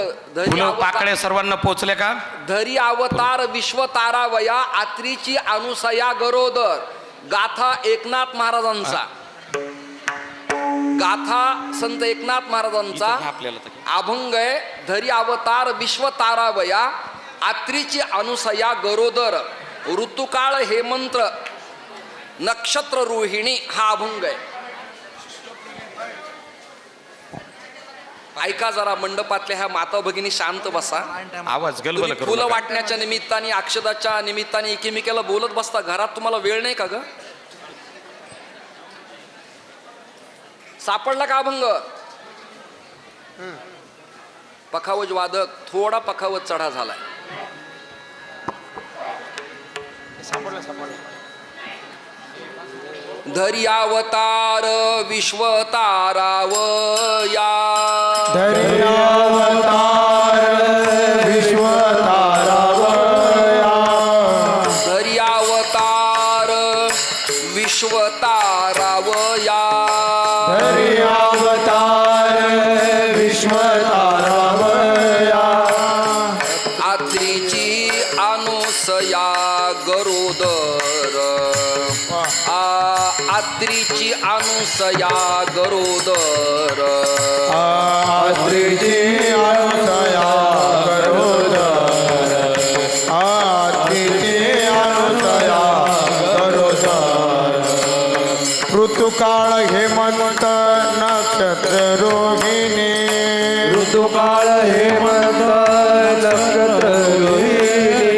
पाकळे सर्वांना पोचले का? धरी अवतार विश्व तारावया, आत्रीची अनुसया गरोदर. गाथा एकनाथ महाराजांचा, गाथा संत एकनाथ महाराजांचा अभंग आहे. धरी अवतार विश्व तारावया, आत्रीची अनुसया गरोदर, ऋतुकाळ हेमंत नक्षत्र रोहिणी हा अभंग आहे. ऐका जरा, मंडपातल्या ह्या माता भगिनी शांत बसा. आवाज गलबल करू फुलं वाटण्याच्या निमित्ताने, अक्षदाच्या निमित्ताने एकेमेकाला बोलत बसता. घरात तुम्हाला वेळ नाही का ग? सापडला का अभंग? पखावज वादक थोडा पखावज चढा झालाय. धरी अवतार विश्वतारावया धर्यावतार विश्वतारावया धरी अवतार विश्वतारावया धर्यावतार विश्वतारावया आत्रीची अनुसया गरोदर आत्रीची अनुसया गरोदर आत्रीची अनुसया गरोदर आत्रीची अनुसया गरोदर ऋतुकाळ हेमंत नक्षत्र रोहिणी ऋतुकाळ हेमंत नक्षत्र रोहिणी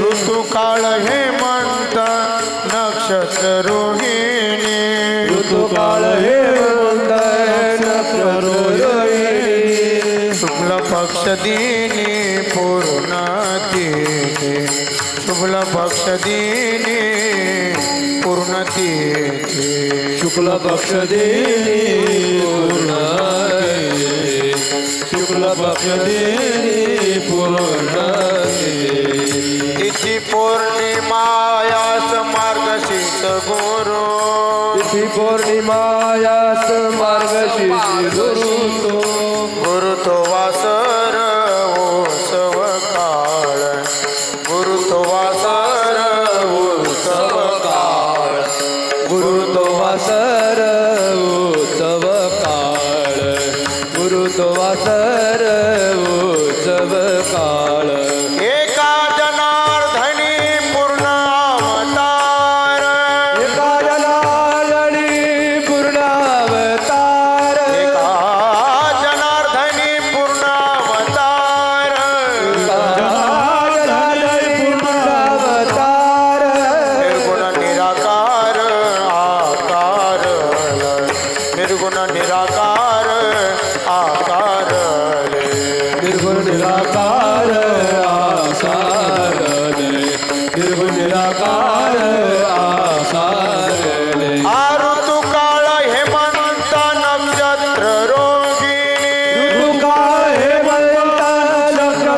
ऋतुकाळ हेमंत नक्षत्र रोहिणी ऋतुकाळ हेमंत नक्षत्र रोहिणी शुक्ल पक्ष दिनी पूर्ण तिथी शुक्ल पक्ष दिनी पूर्ण तिथी शुक्ल पक्ष दिनी पूर्ण शुक्ल पक्ष दिनी पूर्ण तिथी पौर्णिमायास मार्गशीर्ष गुरु तिथी पौर्णिमायास मार्गशीर्ष गुरु तो वासर उत्सव काळ गुरु तो वासर उत्सव काळ गुरु तो वासर उत्सव काळ गुरु तो वासर उत्सव काळ एका जनार्दनी पूर्ण अवतार एका जनार्दनी पूर्ण अवतार एका जनार्दनी पूर्ण अवतार पूर्ण अवतार निर्गुण निराकार आकार निर्गुण निराकार आकार निर्गुण निराकार आकार निर्गुण निराकार आकार ऋतुकाळ हेमंत नक्षत्र रोहिणी ऋतुकाळ हेमंत नक्षत्र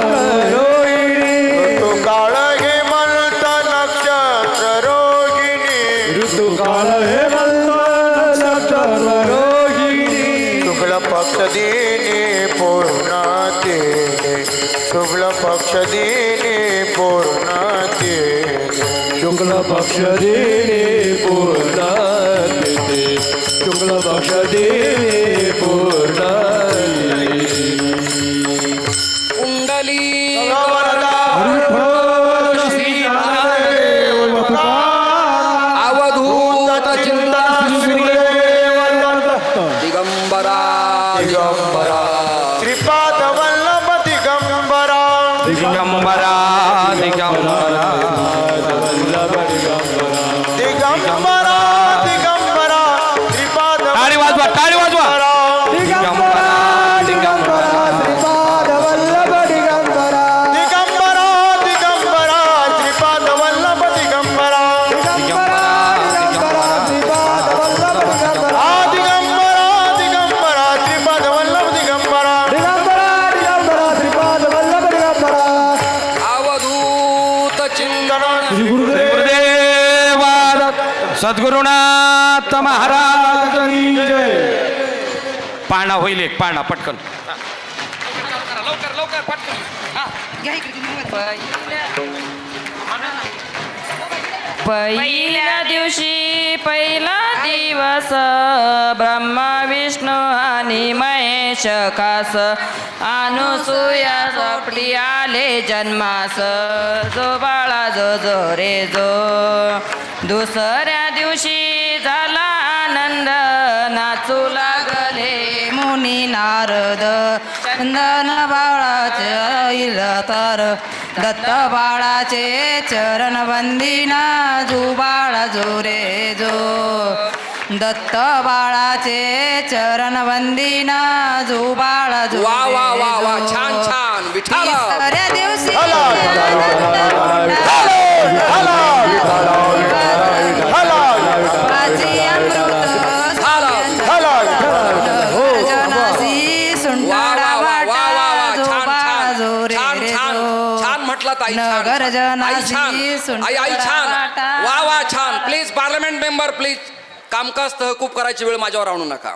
रोहिणी ऋतुकाळ हेमंत नक्षत्र रोहिणी ऋतुकाळ हेमंत नक्षत्र रोहिणी शुक्ल पक्ष दिनी पूर्ण तिथी शुक्ल पक्ष दिनी पूर्ण तिथी शुक्ल पक्ष दिनी पूर्ण तिथी शुक्ल पक्ष दिनी पूर्ण कुंडली अवधूत चिंतन दिगंबरा दिगंबरा श्रीपाद वल्लभ दिगंबरा दिगंबरा दिगंबरा दिगंबरा दिगंबरा श्रीपाद टाळी वाजवा टाळी वाजवा दिगंबरा दिगंबरा श्रीपाद वल्लभ दिगंबरा दिगंबरा दिगंबरा श्रीपाद वल्लभ दिगंबरा दिगंबरा दिगंबरा श्रीपाद वल्लभ दिगंबरा दिगंबरा दिगंबरा श्रीपाद वल्लभ दिगंबरा दिगंबरा दिगंबरा श्रीपाद वल्लभ दिगंबरा अवधूत चिंतन गुरुदेवाद सद्गुरुनाथ महाराज की जय. पाळणा होईल एक पाळणा पटकन लवकर लवकर पटकन पहिल्या दिवशी पहिला दिवस ब्रह्मा विष्णू आणि महेश खास अनुसूया सोपटी आले जन्मास जो बाळा जो जो रे जो दुसऱ्या दिवशी झाला आनंद नाचू लागले मुनी नारद चंदन बाळाचे तर दत्त बाळाचे चरण वंदिना जो बाळा जो रे जो दत्त बाळाचे चरण वंदिना जो बाळा जो वा वा वा वा रे जो. छान छान विठाला तिसऱ्या दिवशी हला आई छान गर्जनाची आई छान वा वा छान. प्लीज पार्लमेंट मेंबर प्लीज, कामकाज तहकूब करायची वेळ माझ्यावर आणू नका.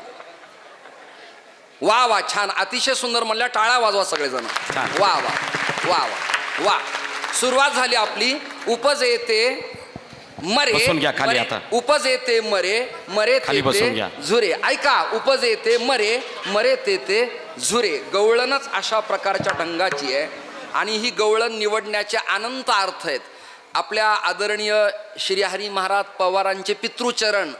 वा वा छान, अतिशय सुंदर म्हणल्या, टाळ्या वाजवा सगळेजण. वा वा वा वा वा. सुरुवात झाली आपली. उपज येते मरे, बसून घ्या खाली आता. उपज येते मरे, मरे खाली बसून तेते घ्या. झुरे. ऐका, उपज येते मरे, मरे तेते झुरे. गवळणच अशा प्रकारच्या ढंगाची आहे आणि ही गवळण निवडण्याचे अनंत अर्थ आहेत. आपल्या आदरणीय श्री हरी महाराज पवारांचे पितृचरण,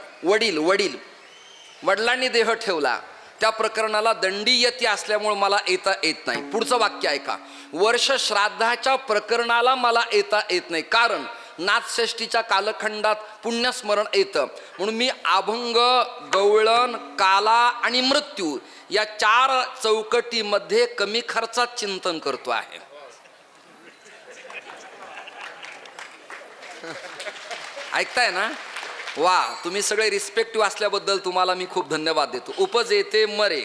वडिलांनी देह ठेवला. त्या प्रकरणाला दंडीयती असल्यामुळे मला येता येत नाही. पुढचं वाक्य ऐका, वर्ष श्राद्धाच्या प्रकरणाला मला येता येत नाही, कारण नाथषष्ठीच्या कालखंडात पुण्यस्मरण येतं. म्हणून मी अभंग, गवळण, काला आणि मृत्यू या 4 चौकटीमध्ये कमी खर्चात चिंतन करतो आहे. ऐकताय ना? वा, तुम्ही सगळे रिस्पेक्टिव्ह असल्याबद्दल तुम्हाला मी खूप धन्यवाद देतो. उपज येते मरे.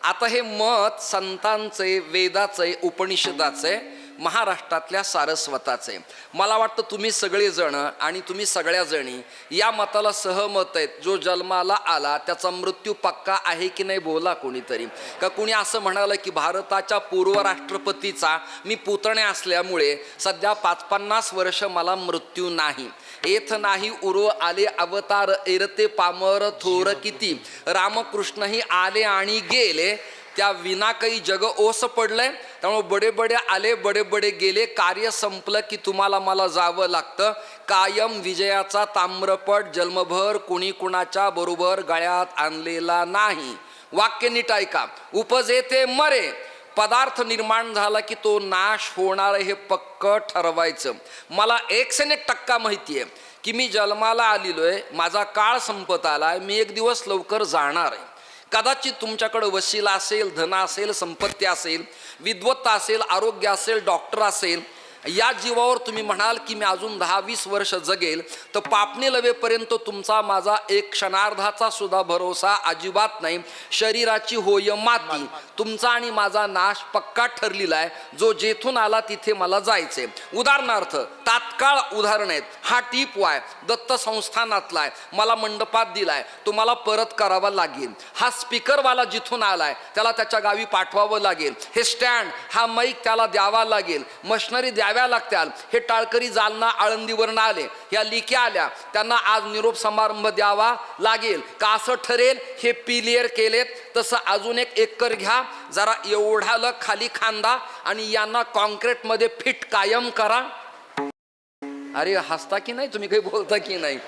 आता हे मत संतांचे, वेदाचे, उपनिषदाचे, महाराष्ट्रातल्या सारस्वताचे. मला वाटतं तुम्ही सगळेजण आणि तुम्ही सगळ्या जणी या मताला सहमत आहेत. जो जन्माला आला त्याचा मृत्यू पक्का आहे की नाही, बोला कोणीतरी. का कुणी असं म्हणालं की भारताच्या पूर्व राष्ट्रपतीचा मी पुतणे असल्यामुळे सध्या 50 वर्ष मला मृत्यू नाही. येथ नाही उरो आले अवतार, एरते पामर थोर किती. रामकृष्णही आले आणि गेले, त्या विना काही जग ओस पडलंय. त्यामुळे बडे बडे आले, बडे बडे गेले. कार्य संपलं की तुम्हाला मला जावं लागतं. कायम विजयाचा ताम्रपट जन्मभर कुणी कुणाच्या बरोबर गळ्यात आणलेला नाही. वाक्य नीट ऐका. उपज येते मरे. पदार्थ निर्माण झाला की तो नाश होणार हे पक्क ठरवायचं. मला 101% माहिती आहे की मी जन्माला आलेलोय, माझा काळ संपत आलाय, मी एक दिवस लवकर जाणार आहे. कदाचित तुमच्याकडे वशिला असेल, धन असेल, संपत्ती असेल, विद्वत्ता असेल, आरोग्य असेल, डॉक्टर असेल. या जीवावर तुम्ही म्हणाल की मी अजून 10-20 वर्ष जगेल, तर पापणी लवेपर्यंत तुमचा माझा एक क्षणार्धाचा सुद्धा भरोसा अजिबात नाही. शरीराची होय माती. तुमचा आणि माझा नाश पक्का ठरलेला आहे. जो जेथून आला तिथे मला जायचंय. उदाहरणार्थ, तात्काळ उदाहरण आहेत. हा टीप वाय दत्त संस्थानातला आहे, मला मंडपात दिलाय, तुम्हाला परत करावा लागेल. हा स्पीकरवाला जिथून आलाय त्याला त्याच्या गावी पाठवावं लागेल. हे स्टँड, हा माईक त्याला द्यावा लागेल. मशनरी द्याव्या लागत्याल. हे टाळकरी जालना आळंदीवरून आले, ह्या लिख्या आल्या, त्यांना आज निरोप समारंभ द्यावा लागेल. का असं ठरेल? हे पिलियर केलेत. तसं अजून एक एकर घ्या, जरा एवढालं खाली खांदा आणि यांना कॉन्क्रीटमध्ये फिट कायम करा. अरे हसता की नाही तुम्ही, काही बोलता की नाही?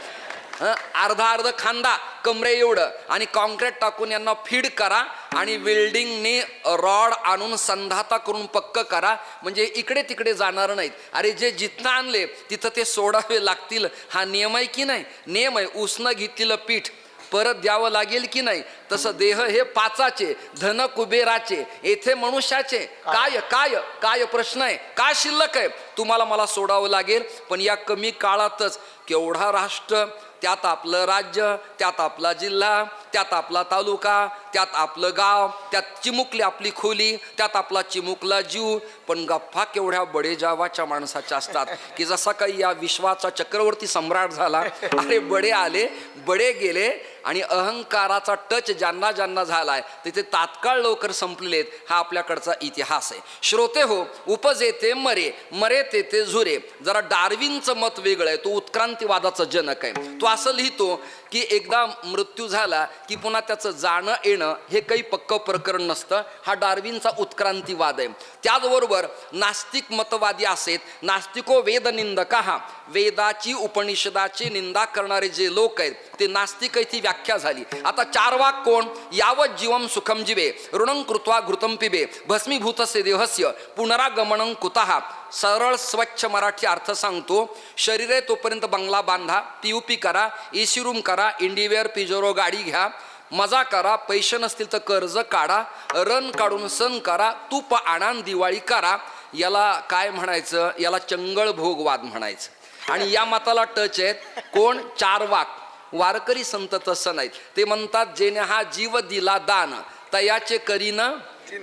अर्धा खांदा कमरे एवढं आणि कॉन्क्रीट टाकून यांना फीड करा आणि वेल्डिंगने रॉड आणून संधाता करून पक्क करा, म्हणजे इकडे तिकडे जाणार नाहीत. अरे जे जिथं आणले तिथं ते सोडावे लागतील. हा नियम आहे की नाही? नियम आहे. उसनं घेतलेलं पीठ परत द्यावं लागेल की नाही? तसं देह हे 5चे, धन कुबेराचे, येथे मनुष्याचे. काय काय काय प्रश्न आहे? काय शिल्लक आहे? तुम्हाला मला सोडावं लागेल. पण या कमी काळातच केवढा राष्ट्र, त्यात आपलं राज्य, त्यात आपला जिल्हा, त्यात आपला तालुका, त्यात आपलं गाव, त्यात चिमुकली आपली खोली, त्यात आपला चिमुकला जीव. पण गप्पा केवढ्या बडेजावाच्या माणसाच्या असतात की जसा काही या विश्वाचा चक्रवर्ती सम्राट झाला. अरे बडे आले, बडे गेले आणि अहंकाराचा टच ज्यांना ज्यांना झालाय तिथे तात्काळ लवकर संपलेले. हा आपल्याकडचा इतिहास आहे. श्रोते हो, उपज येते मरे, मरे तेथे झुरे. जरा डार्विनचं मत वेगळं आहे. तो उत्क्रांतीवादाचा जनक आहे. तो असं लिहितो की एकदा मृत्यू झाला की पुन्हा त्याचं जाणं येणं हे काही पक्क प्रकरण नसतं. हा डार्विनचा उत्क्रांतीवाद आहे. त्याचबरोबर नास्तिक मतवादी असेल, नास्तिको वेदनिंदका, हा वेदाची उपनिषदाची निंदा करणारे जे लोक आहेत ते नास्तिक आहे, ती व्याख्या झाली. आता 4 वाक कोण? यावत जीवम सुखम जीवे, ऋणं कृत्वा घृतं पिबे, भस्मीभूतस्य देहस्य पुनरागमनं कुतः. सरळ स्वच्छ मराठी अर्थ सांगतो. शरीर आहे तोपर्यंत बंगला बांधा, पीयूपी करा, एसी रूम करा, इंडिवेअर पिजोरो गाडी घ्या, मजा करा, पैसे नसतील तर कर्ज काढा, रन काढून सण करा, तूप आणा, दिवाळी करा. याला काय म्हणायचं? याला चंगळ भोगवाद म्हणायचं. आणि या मताला टच आहेत कोण? 4 वाक. वारकरी संत तसं नाहीत. ते म्हणतात जेणे हा जीव दिला दान, तयाचे करीन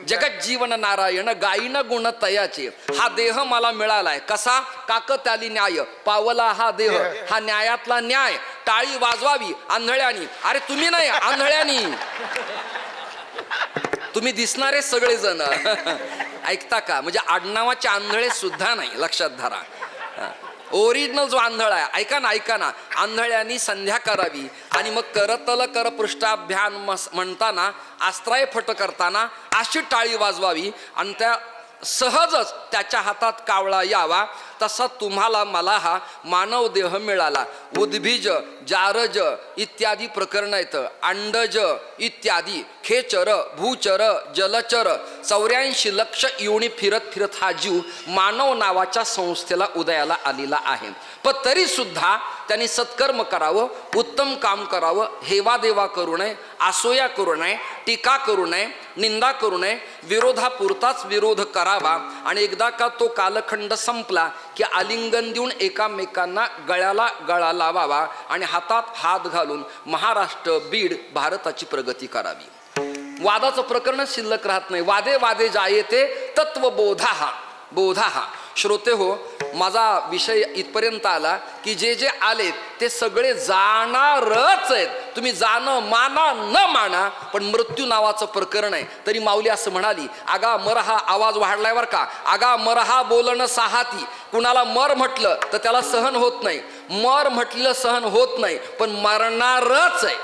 जगत जीवन नारायण गायीन गुण तयाचे. हा देह मला मिळालाय कसा काक त्याली न्याय पावला हा देह हा न्यायातला न्याय. टाळी वाजवावी आंधळ्यानी. अरे तुम्ही नाही आंधळ्यानी. तुम्ही दिसणारे सगळेजण ऐकता का? म्हणजे आडनावाचे आंधळे सुद्धा नाही, लक्षात धरा. ओरिजिनल जो आंधळा आहे ऐका ना आंधळ्यांनी संध्या करावी आणि मग करतल कर पृष्ठाभ्यान म्हणताना आस्त्राय फट करताना अशी टाळी वाजवावी आणि त्या सहजच त्याच्या हातात कावळा यावा. तसा तुम्हाला मला हा मानव देह मिळाला. उद्भिज जारज इत्यादी प्रकरण आहेत. अंडज इत्यादी खेचर भूचर जलचर 84 लक्ष योनी फिरत फिरत हा जीव मानव नावाच्या संस्थेला उदयाला आलेला आहे. पण तरी सुद्धा त्यांनी सत्कर्म करावं, उत्तम काम करावं, हेवा देवा करू नये, आसोया करू नये, टीका करू नये, निंदा करू नये, विरोधापुरताच विरोध करावा. आणि एकदा का तो कालखंड संपला की आलिंगन देऊन एकामेकांना गळ्याला गळा लावावा आणि हातात हात घालून महाराष्ट्र बीड भारताची प्रगती करावी. वादाचं प्रकरण शिल्लक राहत नाही. वादे वादे जायते तत्वबोधा बोधा. श्रोते हो, माझा विषय इथपर्यंत आला की जे जे आलेत ते सगळे जाणारच आहेत. तुम्ही जाणं माना न माना, पण मृत्यू नावाचं प्रकरण आहे. तरी माऊली असं म्हणाली, आगा मर हा आवाज वाढलाय बर का, आगा मर हा बोलणं साहाती. कुणाला मर म्हटलं तर त्याला सहन होत नाही, मर म्हटलेलं सहन होत नाही, पण मरणारच आहे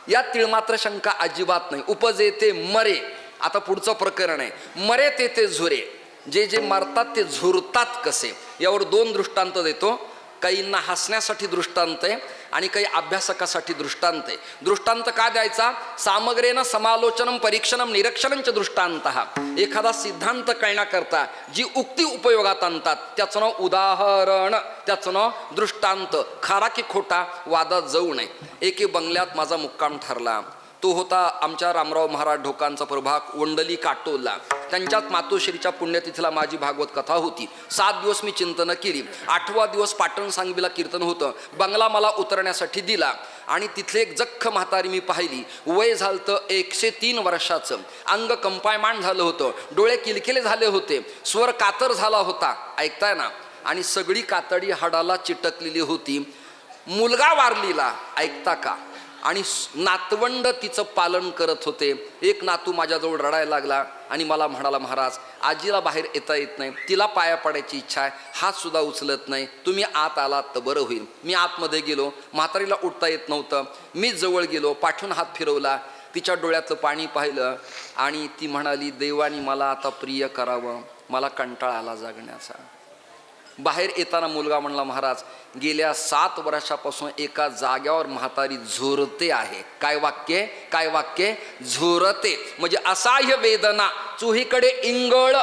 यात तिळमात्र शंका अजिबात नाही. उपजेते मरे. आता पुढचं प्रकरण आहे, मरे ते झुरे. जे जे मरतात ते झुरतात कसे, यावर 2 दृष्टांत देतो. काहींना हसण्यासाठी दृष्टांत आहे आणि काही अभ्यासकासाठी दृष्टांत आहे. दृष्टांत का द्यायचा? सामग्रेनं समालोचनम परीक्षणम निरीक्षणंच दृष्टांत. एखादा सिद्धांत कळण्याकरता जी उक्ती उपयोगात आणतात त्याचं नाव उदाहरण, त्याचं नाव दृष्टांत. खरा की खोटा वादात जाऊ नये. एके बंगल्यात माझा मुक्काम ठरला. तो होता आमच्या रामराव महाराज ढोकांचा प्रभाग वंडली काटोलला. त्यांच्यात मातोश्रीच्या पुण्यतिथीला माझी भागवत कथा होती. 7 दिवस मी चिंतन केली. 8वा दिवस पाटण सांगवीला कीर्तन होतं. बंगला मला उतरण्यासाठी दिला आणि तिथले एक जख्ख म्हातारी मी पाहिली. वय झालं 103 वर्षाचं. अंग कंपायमान झालं होतं, डोळे किलकिले झाले होते, स्वर कातर झाला होता. ऐकताय ना? आणि सगळी कातडी हाडाला चिटकलेली होती. मुलगा वारलीला, ऐकता का? आणि नातवंड तिचं पालन करत होते. एक नातू माझ्याजवळ रडायला लागला आणि मला म्हणाला, महाराज आजीला बाहेर येता येत नाही, तिला पाया पडायची इच्छा आहे, हात सुद्धा उचलत नाही, तुम्ही आत आलात तर बरं होईल. मी आतमध्ये गेलो. म्हातारीला उठता येत नव्हतं. मी जवळ गेलो, पाठून हात फिरवला, तिच्या डोळ्यातलं पाणी पाहिलं आणि ती म्हणाली, देवानी मला आता प्रिय करावं, मला कंटाळा आला जगण्याचा. बाहेर येताना मुलगा म्हणला, महाराज गेल्या 7 वर्षापासून एका जाग्यावर म्हातारी झुरते आहे. काय वाक्य? काय वाक्य? झुरते. म्हणजे असह्य वेदना, चोहीकडे इंगळ,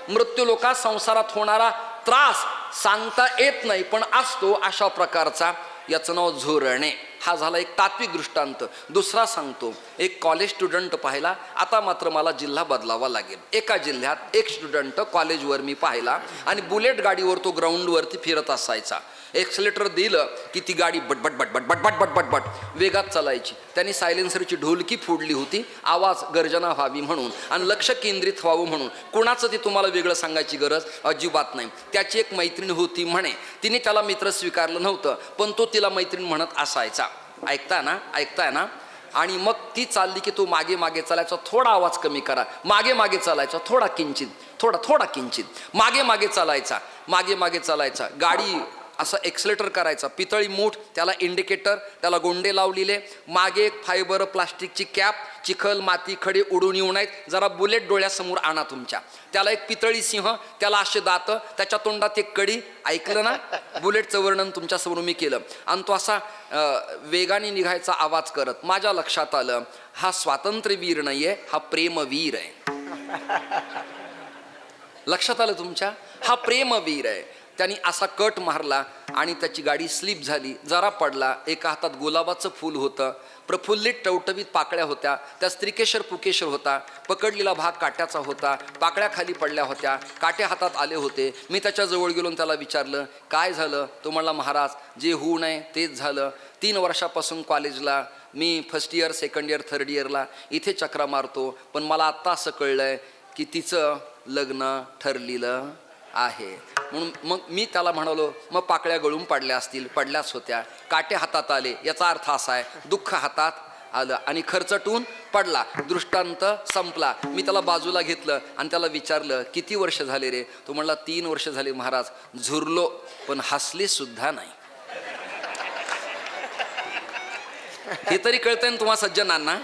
मृत्यू लोका संसारात होणारा त्रास सांगता येत नाही पण असतो अशा प्रकारचा. याचं नाव झुरणे. हा झाला एक तात्विक दृष्टांत. दुसरा सांगतो. एक कॉलेज स्टुडंट पाहिला. आता मात्र मला जिल्हा बदलावा लागेल. एका जिल्ह्यात एक स्टुडंट कॉलेजवर मी पाहिला आणि बुलेट गाडीवर तो ग्राउंडवरती फिरत असायचा. एक्सलेटर दिलं की ती गाडी बटबट बटबट बटबट बटबट बट वेगात चालायची. त्यांनी सायलेन्सरची ढोलकी फोडली होती, आवाज गर्जना व्हावी म्हणून आणि लक्ष केंद्रित व्हावं म्हणून. कोणाचं ते तुम्हाला वेगळं सांगायची गरज अजिबात नाही. त्याची एक मैत्रीण होती म्हणे. तिने त्याला मित्र स्वीकारलं नव्हतं पण तो तिला मैत्रीण म्हणत असायचा. ऐकताय ना? आणि मग ती चालली की तो मागे मागे चालायचा, थोडा आवाज कमी करा, मागे मागे चालायचा, थोडा किंचित, थोडा किंचित, मागे मागे चालायचा. गाडी असं एक्सलेटर करायचा. पितळी मूठ, त्याला इंडिकेटर, त्याला गोंडे लावलेले, मागे एक फायबर प्लास्टिकची कॅप, चिखल माती खडे उडून येऊ नयेत, जरा बुलेट डोळ्यासमोर आणा तुमच्या. त्याला एक पितळी सिंह, त्याला असे दात, त्याच्या तोंडात एक कडी. ऐकलं ना? बुलेटचं वर्णन तुमच्यासमोर मी केलं. आणि तो असा वेगाने निघायचा आवाज करत. माझ्या लक्षात आलं, हा स्वातंत्र्यवीर नाहीये, हा प्रेमवीर आहे. लक्षात आलं तुमच्या? हा प्रेमवीर आहे. त्यांनी असा कट मारला आणि त्याची गाडी स्लिप झाली, जरा पडला. एका हातात गुलाबाचं फूल होतं, प्रफुल्लित टवटवीत पाकळ्या होत्या, त्या स्त्रिकेशर पुकेशर होता. पकडलेला भाग काट्याचा होता, पाकळ्या खाली पडल्या होत्या, काटे हातात आले होते. मी त्याच्याजवळ गेलो त्याला विचारलं, काय झालं? तो म्हणला, महाराज जे होऊ नये तेच झालं. 3 वर्षापासून कॉलेजला मी first year, second year, third इयरला इथे चक्रा मारतो, पण मला आत्ता असं कळलंय की तिचं लग्न ठरलेलं आहे. म्हणून मग मी त्याला म्हणालो, मग पाकळ्या गळून पडल्या असतील, पडल्याच होत्या, काटे हातात आले, याचा अर्थ असा आहे दुःख हातात आलं आणि खर्चटून पडला. दृष्टांत संपला. मी त्याला बाजूला घेतलं आणि त्याला विचारलं, किती वर्ष झाले रे? तो म्हणला, 3 वर्ष झाले महाराज. झुरलो पण हसली सुद्धा नाही. हे तरी कळतंय ना तुम्हा सज्जनांना?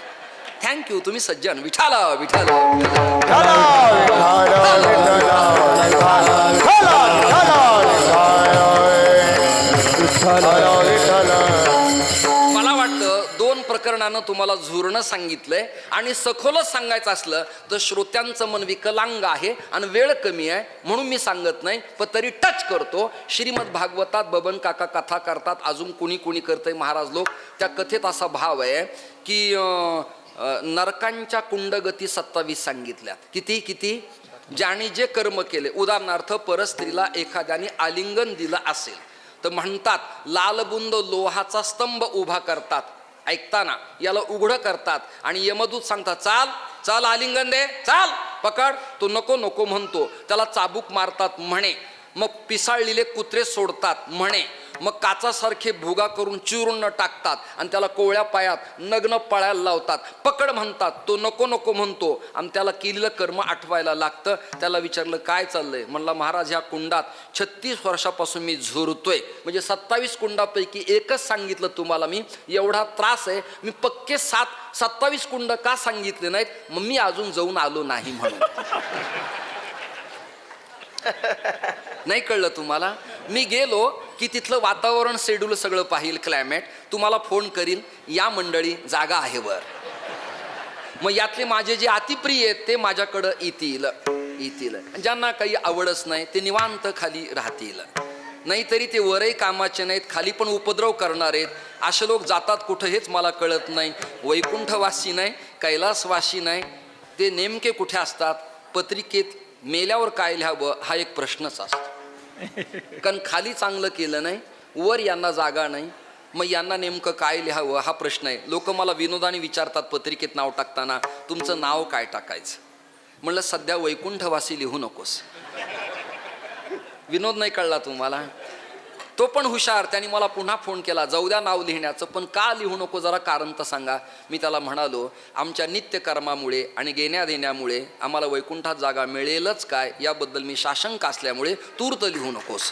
थँक्यू, तुम्ही सज्जन. विठाल विठाल मला वाटतं 2 प्रकरणानं तुम्हाला झुरणं सांगितलंय आणि सखोलच सांगायचं असलं तर श्रोत्यांचं मन विकलांग आहे आणि वेळ कमी आहे म्हणून मी सांगत नाही, पण तरी टच करतो. श्रीमद भागवतात बबन काका कथा करतात, अजून कुणी कुणी करतंय महाराज लोक. त्या कथेत असा भाव आहे की नरकांच्या कुंडगती 27 सांगितल्या. किती ज्याने जे कर्म केले, उदाहरणार्थ परस्त्रीला एखाद्याने आलिंगन दिलं असेल तर म्हणतात लालबुंद लोहाचा स्तंभ उभा करतात, ऐकताना याला उघडं करतात आणि यमदूत सांगतात, चाल चाल आलिंगन दे, चाल पकड. तो नको नको म्हणतो, त्याला चाबूक मारतात म्हणे. मग पिसाळलेले कुत्रे सोडतात म्हणे. मग काचासारखे भुगा करून चिरून टाकतात आणि त्याला कोवळ्या पायात नग्न पळायला लावतात. पकड म्हणतात, तो नको नको म्हणतो आणि त्याला केलेलं कर्म आठवायला लागतं. त्याला विचारलं, काय चाललंय? म्हणला, महाराज ह्या कुंडात 36 वर्षापासून मी झुरतोय. म्हणजे 27 कुंडापैकी एकच सांगितलं तुम्हाला मी. एवढा त्रास आहे, मी पक्के 27 कुंड का सांगितले नाहीत? मग मी अजून जाऊन आलो नाही म्हणून. नाही कळलं तुम्हाला? मी गेलो की तिथलं वातावरण, शेड्यूल सगळं पाहिल, क्लायमेट, तुम्हाला फोन करील, या मंडळी जागा आहे वर. मग यातले माझे जे अतिप्रिय आहेत ते माझ्याकडं येतील. ज्यांना काही आवडच नाही ते निवांत खाली राहतील. नाहीतरी ते वरही कामाचे नाहीत, खाली पण उपद्रव करणार आहेत. असे लोक जातात कुठं हेच मला कळत नाही. वैकुंठवासी नाही, कैलासवासी नाही, ते नेमके कुठे असतात? पत्रिकेत मेल्यावर काय लिहावं हा एक प्रश्नच असतो. कारण खाली चांगलं केलं नाही, वर यांना जागा नाही, मग यांना नेमकं काय लिहावं हा प्रश्न आहे. लोक मला विनोदाने विचारतात पत्रिकेत नाव टाकताना, तुमचं नाव काय टाकायचं? म्हणलं, सध्या वैकुंठवासी लिहू नकोस. विनोद नाही कळला तुम्हाला? तो पण हुशार, त्याने मला पुन्हा फोन केला, जाऊ द्या नाव लिहिण्याचं, पण का लिहू नको, जरा कारण तर सांगा. मी त्याला म्हणालो, आमच्या नित्यकर्मामुळे आणि घेण्या देण्यामुळे आम्हाला वैकुंठात जागा मिळेलच काय याबद्दल मी साशंक असल्यामुळे तूर्त लिहू नकोस.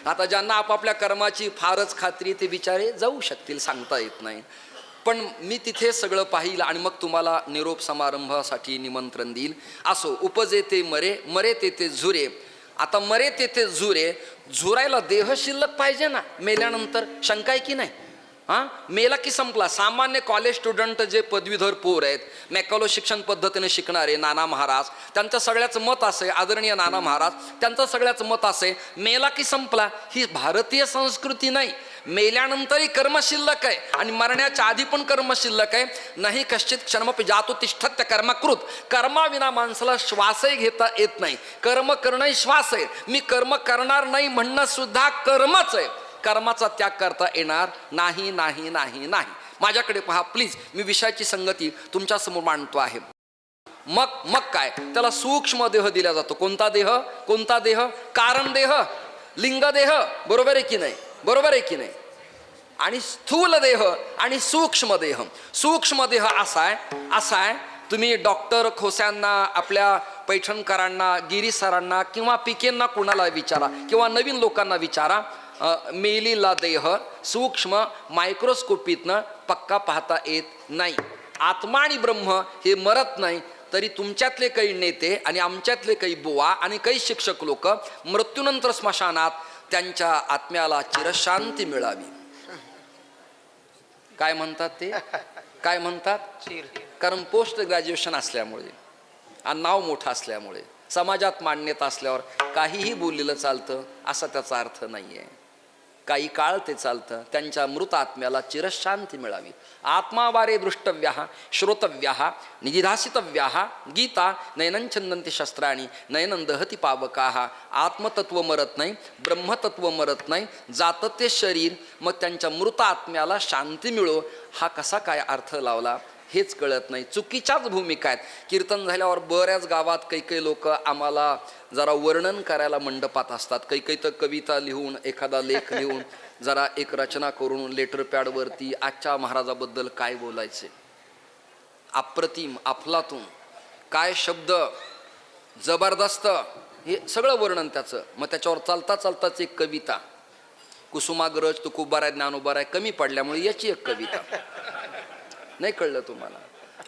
आता ज्यांना आपापल्या कर्माची फारच खात्री, ते बिचारे जाऊ शकतील, सांगता येत नाही. पण मी तिथे सगळं पाहिलं आणि मग तुम्हाला निरोप समारंभासाठी निमंत्रण देईल. असो, उपजे ते मरे, मरे ते झुरे. आता मरे ते झुरे, झुरायला देह शिल्लक पाहिजे ना मेल्यानंतर, शंका आहे की नाही? मेला की संपला. सामान्य कॉलेज स्टुडंट जे पदवीधर पोर आहेत, मॅकॅलो शिक्षण पद्धतीने शिकणारे नाना महाराज, त्यांचं सगळ्याचं मत असे, आदरणीय नाना महाराज, त्यांचं सगळ्याचं मत असे, मेला की संपला. ही भारतीय संस्कृती नाही. मेल्यानंतरही कर्म शिल्लक आहे आणि मरण्याच्या आधी पण कर्म शिल्लक आहे. नाही कश्चित क्षणमपि जातो तिष्ठत्य कर्मकृत. कर्माविना माणसाला श्वासही घेता येत नाही. कर्म करणंही श्वास आहे. मी कर्म करणार नाही म्हणणं सुद्धा कर्मच आहे. कर्माचा त्याग करता येणार नाही नाही नाही नाही. माझ्याकडे पहा प्लीज, मी विषयाची संगती तुमच्या समोर मांडतो आहे. मग काय, त्याला सूक्ष्म देह दिला जातो. कोणता देह? कोणता देह? कारण देह, लिंग देह. बरोबर आहे की नाही? बरोबर आहे की नाही? आणि स्थूल देह आणि सूक्ष्म देह. सूक्ष्म देह असा आहे, तुम्ही डॉक्टर खोस्यांना, आपल्या पैठणकरांना, गिरी सरांना किंवा पिकेंना कुणाला विचारा किंवा नवीन लोकांना विचारा, मेलेला देह सूक्ष्म मायक्रोस्कोपीतनं पक्का पाहता येत नाही. आत्मा आणि ब्रह्म हे मरत नाही. तरी तुमच्यातले काही नेते आणि आमच्यातले काही बुवा आणि काही शिक्षक लोक मृत्यूनंतर स्मशानात त्यांच्या आत्म्याला चिरशांती मिळावी काय म्हणतात ते? काय म्हणतात? कारण पोस्ट ग्रॅज्युएशन असल्यामुळे आणि नाव मोठं असल्यामुळे समाजात मान्यता असल्यावर काहीही बोललेलं चालतं असा त्याचा अर्थ नाही आहे. काही काळ ते चालतं. त्यांच्या मृत आत्म्याला चिरशांती मिळावी. आत्मावारे दृष्टव्याः श्रोतव्याः निधिधासितव्याः गीता नयनंचंदंती शस्त्राणी नयनं दहती पावकाः. आत्मतत्व मरत नाही, ब्रह्मतत्व मरत नाही, जातं ते शरीर. मग त्यांच्या मृत आत्म्याला शांती मिळो हा कसा काय अर्थ लावला? हेच कळत नाही. चुकीच्याच भूमिका आहेत. कीर्तन झाल्यावर बऱ्याच गावात काही लोक आम्हाला जरा वर्णन करायला मंडपात असतात. काही तर कविता लिहून, एखादा लेख लिहून, जरा एक रचना करून लेटर पॅडवरती आजच्या महाराजाबद्दल काय बोलायचे, अप्रतिम, अफलातून, काय शब्द, जबरदस्त, हे सगळं वर्णन त्याचं. मग त्याच्यावर चालता चालताच एक कविता, कुसुमाग्रज तुकोबाराय ज्ञानोबाराय कमी पडल्यामुळे याची एक कविता. नाही कळलं तुम्हाला?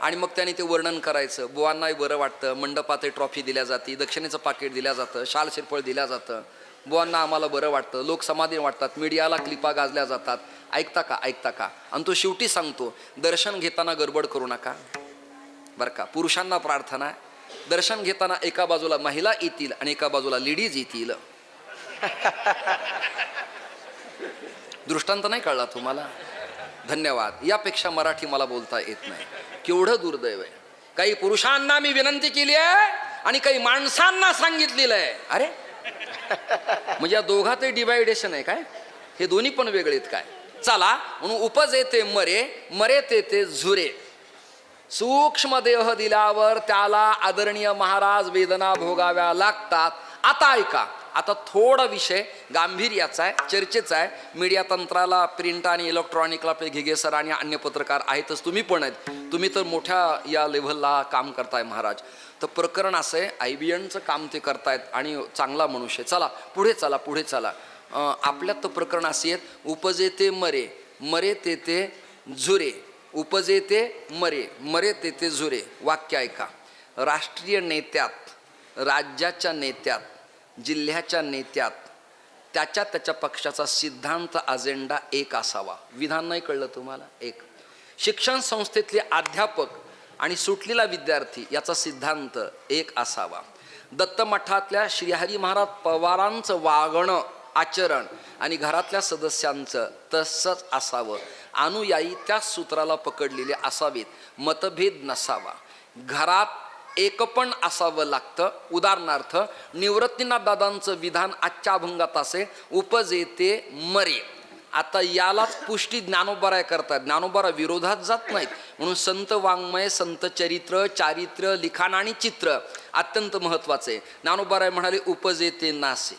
आणि मग त्याने ते वर्णन करायचं. बुवांनाही बरं वाटतं, मंडपातही ट्रॉफी दिल्या जाते, दक्षिणेचं पाकिट दिल्या जातं, शाल शिरफळ दिल्या जातं. बुवांना आम्हाला बरं वाटतं, लोक समाधानी वाटतात, मीडियाला क्लिपा गाजल्या जातात. ऐकता का, ऐकता का? आणि तो शेवटी सांगतो, दर्शन घेताना गडबड करू नका बरं का. पुरुषांना प्रार्थना आहे, दर्शन घेताना एका बाजूला महिला येतील आणि एका बाजूला लेडीज येतील. दृष्टांत नाही कळला तुम्हाला? धन्यवाद. यापेक्षा मराठी मला बोलता येत नाही. केवढं दुर्दैव आहे. काही पुरुषांना मी विनंती केली आहे आणि काही माणसांना सांगितलेलं आहे. अरे म्हणजे या दोघातही डिवायडेशन आहे काय? हे दोन्ही पण वेगळेत काय? चला म्हणून उपजे ते मरे, मरे ते झुरे. सूक्ष्म देह दिल्यावर त्याला आदरणीय महाराज वेदना भोगाव्या लागतात. आता ऐका, आता थोडा विषय गांभीर्याचा आहे, चर्चेचा आहे. मीडिया तंत्राला, प्रिंट आणि इलेक्ट्रॉनिकला आपले घिगे सर आणि अन्य पत्रकार आहेतच, तुम्ही पण आहेत. तुम्ही तर मोठ्या या लेव्हलला काम करताय महाराज. तर प्रकरण असं आहे, IBNचं काम ते करतायत आणि चांगला मनुष्य. चला पुढे चला, पुढे चला. आपल्यात तर प्रकरण असे आहेत, उपजे ते मरे, मरे ते झुरे. उपजे ते मरे, मरे ते झुरे. वाक्य ऐका. राष्ट्रीय नेत्यात, राज्याच्या नेत्यात, जिल्ह्याच्या नेत्यात त्याच्या पक्षाचा सिद्धांत अजेंडा एक असावा. विधान नाही कळलं तुम्हाला? एक. शिक्षण संस्थेतले अध्यापक आणि सुटलेला विद्यार्थी याचा सिद्धांत एक असावा. दत्तमठातल्या श्रीहरी महाराज पवारांचं वागणं, आचरण आणि घरातल्या सदस्यांचं तसंच असावं. अनुयायी त्या सूत्राला पकडलेले असावेत. मतभेद नसावा. घरात एकपण असावं लागतं. उदाहरणार्थ निवृत्तीनाथ दादांचं विधान आजच्या अभंगात असे, उपजेते मरे. आता यालाच पुष्टी ज्ञानोबाराय करतात. ज्ञानोबाराय विरोधात जात नाहीत. म्हणून संत वाङ्मय, संत चरित्र, चारित्र्य, लिखाण आणि चित्र अत्यंत महत्वाचे. ज्ञानोबाराय म्हणाले उपजेते नासे.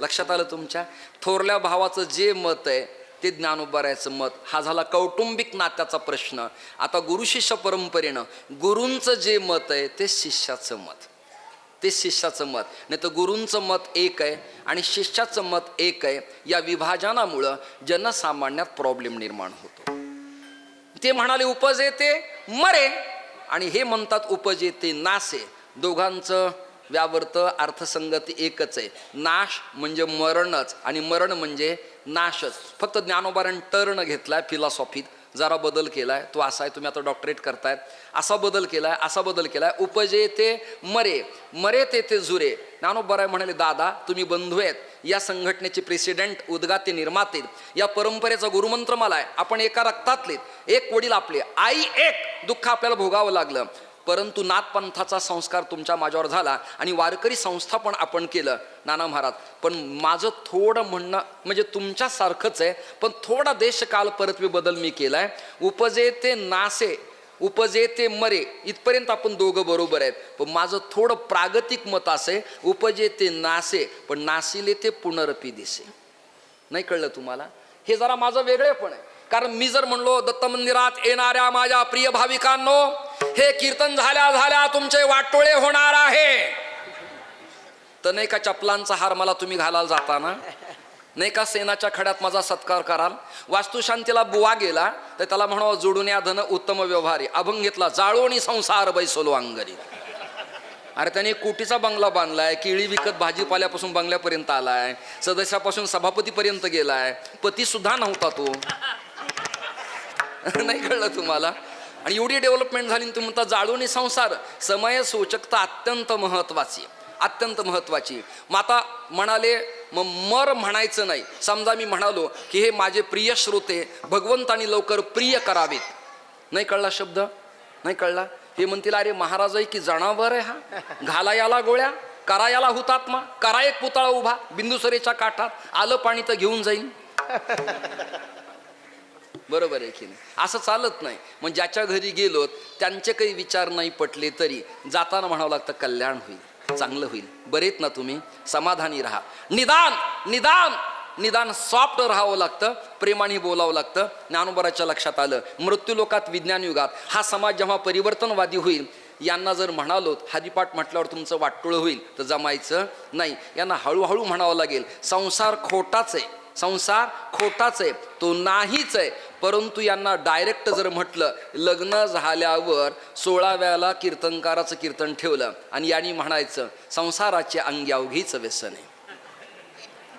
लक्षात आलं तुमच्या? थोरल्या भावाचं जे मत आहे ते ज्ञानोबारायचं मत. हा झाला कौटुंबिक नात्याचा प्रश्न. आता गुरुशिष्य परंपरेनं गुरूंचं जे मत आहे ते शिष्याचं मत, ते शिष्याचं मत. नाही तर गुरूंचं मत एक आहे आणि शिष्याचं मत एक आहे. या विभाजनामुळं जनसामान्यात प्रॉब्लेम निर्माण होतो. ते म्हणाले उपजेते मरे आणि हे म्हणतात उपजेते नासे. दोघांचं व्यावर्त अर्थसंगती एकच आहे. नाश म्हणजे मरणच आणि मरण म्हणजे नाशच. फक्त ज्ञानोबारायण टर्न घेतलाय फिलॉसॉफीत, जरा बदल केलाय. तो असा आहे, तुम्ही आता डॉक्टरेट करतायत, असा बदल केलाय, असा बदल केलाय. उपजे ते मरे, मरे ते झुरे. ज्ञानोबाराय म्हणाले, दादा तुम्ही बंधू आहेत, या संघटनेचे प्रेसिडेंट, उद्गाते, निर्माते, या परंपरेचा गुरुमंत्र मला आहे. आपण एका रक्तातले, एक वडील आपले, आई एक. दुःख आपल्याला भोगावं लागलं, परंतु नाथपंथाचा संस्कार तुमच्या माझ्यावर झाला आणि वारकरी संस्था पण आपण केलं नाना महाराज. पण माझं थोडं म्हणणं म्हणजे तुमच्यासारखंच आहे, पण थोडा देशकाल परत्वे बदल मी केलाय. उपजे ते नासे, उपजे ते मरे, इथपर्यंत आपण दोघं बरोबर आहेत. पण माझं थोडं प्रागतिक मत असे, उपजे ते नासे पण नासिले ते पुनरपी दिसे. नाही कळलं तुम्हाला? हे जरा माझं वेगळेपण आहे. कारण मी जर म्हणलो दत्त मंदिरात येणाऱ्या माझ्या प्रिय भाविकांनो, हे कीर्तन झाल्या झाल्या तुमचे वाटोळे होणार आहे, तर नाही का चपलांचा हार मला तुम्ही घालायला जाताना, नाही का सेनाच्या खड्यात माझा सत्कार कराल. वास्तुशांतीला बुवा गेला तर त्याला म्हणावं जोडून या धन उत्तम व्यवहारी. अभंग घेतला जाळोणी संसार बैसोलो अंगरी. अरे त्याने कोटीचा बंगला बांधलाय, केळी विकत भाजीपाल्यापासून बंगल्यापर्यंत आलाय, सदस्यापासून सभापतीपर्यंत गेलाय, पती सुद्धा नव्हता तो. नाही कळलं तुम्हाला? आणि एवढी डेव्हलपमेंट झाली तुम्ही म्हणता जाळूनी संसार. समय सूचकता अत्यंत महत्वाची, अत्यंत महत्वाची. माता म्हणाले मग मर म्हणायचं नाही. समजा मी म्हणालो की हे माझे प्रिय श्रोते भगवंतानी लवकर प्रिय करावेत, नाही कळला शब्द? नाही कळला? हे म्हणतील अरे महाराज आहे की जनावर आहे हा, घाला याला गोळ्या, करा याला हुतात्मा, करा एक पुतळा उभा बिंदुसरेच्या काठात, आलं पाणी तर घेऊन जाईल. बरोबर आहे की नाही? असं चालत नाही. मग ज्याच्या घरी गेलोत त्यांचे काही विचार नाही पटले तरी जाताना म्हणावं लागतं कल्याण होईल, चांगलं होईल, बरेत ना तुम्ही, समाधानी राहा. निदान निदान निदान सॉफ्ट राहावं लागतं, प्रेमाने बोलावं लागतं. ज्ञानोबराच्या लक्षात आलं मृत्यूलोकात विज्ञान युगात हा समाज जेव्हा परिवर्तनवादी होईल, यांना जर म्हणालोत हरिपाठ म्हटल्यावर तुमचं वाटोळं होईल तर जमायचं नाही. यांना हळूहळू म्हणावं लागेल संसार खोटाच आहे, संसार खोटाच आहे, तो नाहीच आहे. परंतु यांना डायरेक्ट जर म्हटलं लग्न झाल्यावर 16व्याला कीर्तनकाराचं कीर्तन ठेवलं आणि यांनी म्हणायचं संसाराचे अंगी अवघीच व्यसन आहे.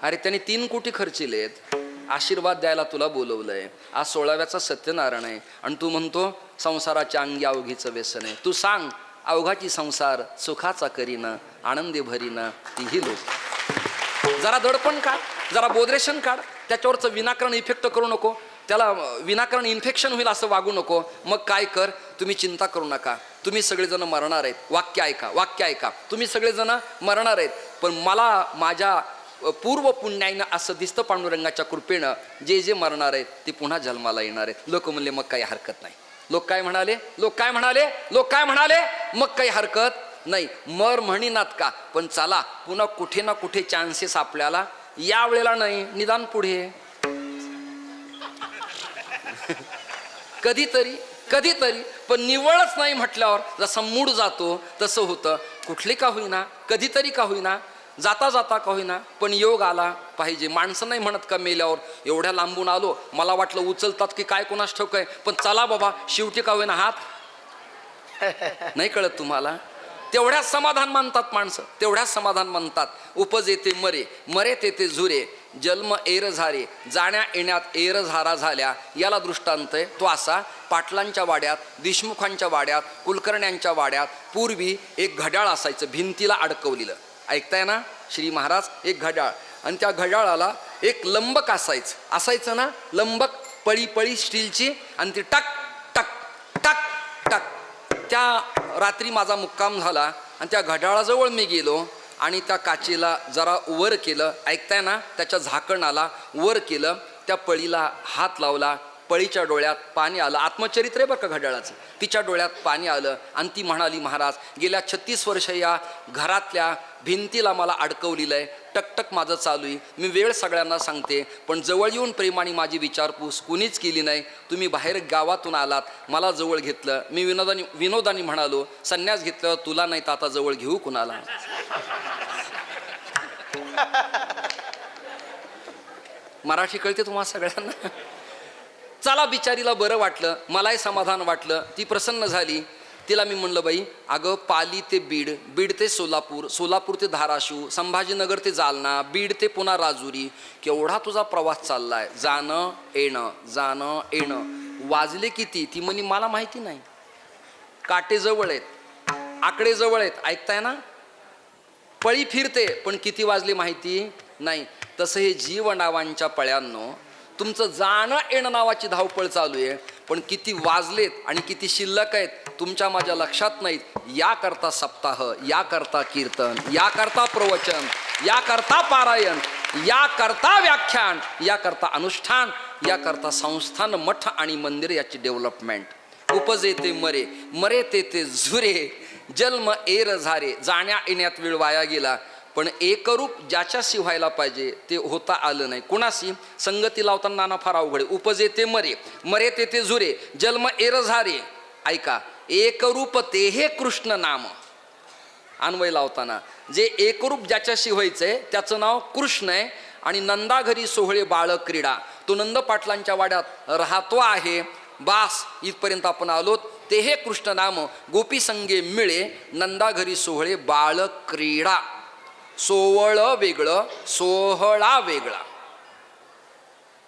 अरे त्यांनी 3 कोटी खर्चिलेत, आशीर्वाद द्यायला तुला बोलवलंय, आज 16व्याचा सत्यनारायण आहे आणि तू म्हणतो संसाराच्या अंगी अवघीचं व्यसन आहे. तू सांग अवघाची संसार सुखाचा करीनं आनंदी भरीनं तीही लोक. जरा दडपण काढ, जरा बोदरेशन काढ, त्याच्यावरचं विनाकारण इफेक्ट करू नको, त्याला विनाकारण इन्फेक्शन होईल असं वागू नको. मग काय कर, तुम्ही चिंता करू नका, तुम्ही सगळेजण मरणार आहेत. वाक्य ऐका, वाक्य ऐका, तुम्ही सगळेजण मरणार आहेत. पण मला माझ्या पूर्व पुण्याईनं असं दिसतं पांडुरंगाच्या कृपेनं जे जे मरणार आहेत ते पुन्हा जन्माला येणार आहेत. लोक म्हणले मग काही हरकत नाही. लोक काय म्हणाले, लोक काय म्हणाले, लोक काय म्हणाले, मग काही हरकत नाही. मर म्हणीनात का, पण चला पुन्हा कुठे ना कुठे चान्सेस आपल्याला, या वेळेला नाही निदान पुढे कधीतरी कधीतरी. पण निवळच नाही म्हटल्यावर जसं मूड जातो तसं होतं. कुठली का होईना, कधीतरी का होईना, जाता जाता का होईना, पण योग आला पाहिजे. माणसं नाही म्हणत का मेल्यावर एवढ्या लांबून आलो, मला वाटलं उचलतात की काय कोणास ठाऊक आहे, पण चला बाबा शेवटी का होईना हात. नाही कळत तुम्हाला? तेवढ्याच समाधान मानतात माणसं, तेवढ्याच समाधान मानतात. उपज येते मरे, मरे तेथे झुरे, जन्म एर झारे, जाण्या येण्यात एर झारा झाल्या. याला दृष्टांत आहे तो असा, पाटलांच्या वाड्यात, देशमुखांच्या वाड्यात, कुलकर्ण्यांच्या वाड्यात पूर्वी एक घड्याळ असायचं भिंतीला अडकवलेलं. ऐकताय ना श्री महाराज? एक घड्याळ, आणि त्या घड्याळाला एक लंबक असायचं ना, लंबक पळी पळी स्टीलची, आणि ती टक टक टक टक. त्या रात्री माझा मुक्काम झाला आणि त्या घड्याळाजवळ मी गेलो आणि त्या काचेला जरा वर केलं. ऐकताय ना? त्याच्या झाकणाला वर केलं, त्या पळीला हात लावला, पळीच्या डोळ्यात पाणी आलं. आत्मचरित्र आहे बरं का घड्याळाचं. तिच्या डोळ्यात पाणी आलं आणि ती म्हणाली महाराज गेल्या 36 वर्ष या घरातल्या भिंतीला मला अडकवलेलं आहे, टकटक माझं चालू आहे. मी वेळ सगळ्यांना सांगते, पण जवळ येऊन प्रेमाने माझी विचारपूस कुणीच केली नाही. तुम्ही बाहेर गावातून आलात, मला जवळ घेतलं. मी विनोदानी म्हणालो संन्यास घेतल्यावर तुला नाही तर आता जवळ घेऊ कुणाला. मराठी कळते तुम्हाला सगळ्यांना? चला बिचारीला बरं वाटलं, मलाही समाधान वाटलं, ती प्रसन्न झाली. तिला मी म्हणलं बाई अगं पाली ते बीड, बीड ते सोलापूर, सोलापूर ते धाराशिव, संभाजीनगर ते जालना, बीड ते पुन्हा राजुरी, केवढा तुझा प्रवास चाललाय, जाणं येणं जाणं येणं, वाजले किती? ती म्हणे मला माहिती नाही, काटे जवळ आहेत, आकडे जवळ आहेत. ऐकताय ना? पळी फिरते पण किती वाजले माहिती नाही. तसं हे जीव नावांच्या पळ्यांनो तुमचं जाणं येणं नावाची धावपळ चालू आहे, पण किती वाजलेत आणि किती शिल्लक आहेत तुमच्या माझ्या लक्षात नाहीत. याकरता सप्ताह, याकरता कीर्तन, याकरता प्रवचन, याकरता पारायण, याकरता व्याख्यान, याकरता अनुष्ठान, याकरता संस्थान, मठ आणि मंदिर याची डेव्हलपमेंट. उपजे ते मरे, मरे ते झुरे, जन्म एर झारे, जाण्या येण्यात वेळ वाया गेला. पण एकरूप ज्याच्याशी व्हायला पाहिजे ते होता आलं नाही. कुणाशी? संगती लावताना नाना फार अवघड आहे. उपजे ते मरे, मरे ते झुरे, जन्म एर झारे. ऐका, एकरूप ते हे कृष्ण नाम. अन्वय लावताना जे एकरूप ज्याच्याशी व्हायचंय त्याचं नाव कृष्ण आहे. आणि नंदा घरी सोहळे बाळ क्रीडा, तो नंद पाटलांच्या वाड्यात राहतो आहे. बास इथपर्यंत आपण आलोत. ते हे कृष्ण नाम गोपी संगे मिळे, नंदा घरी सोहळे बाळ क्रीडा. सोवळ वेगळं, सोहळा वेगळा.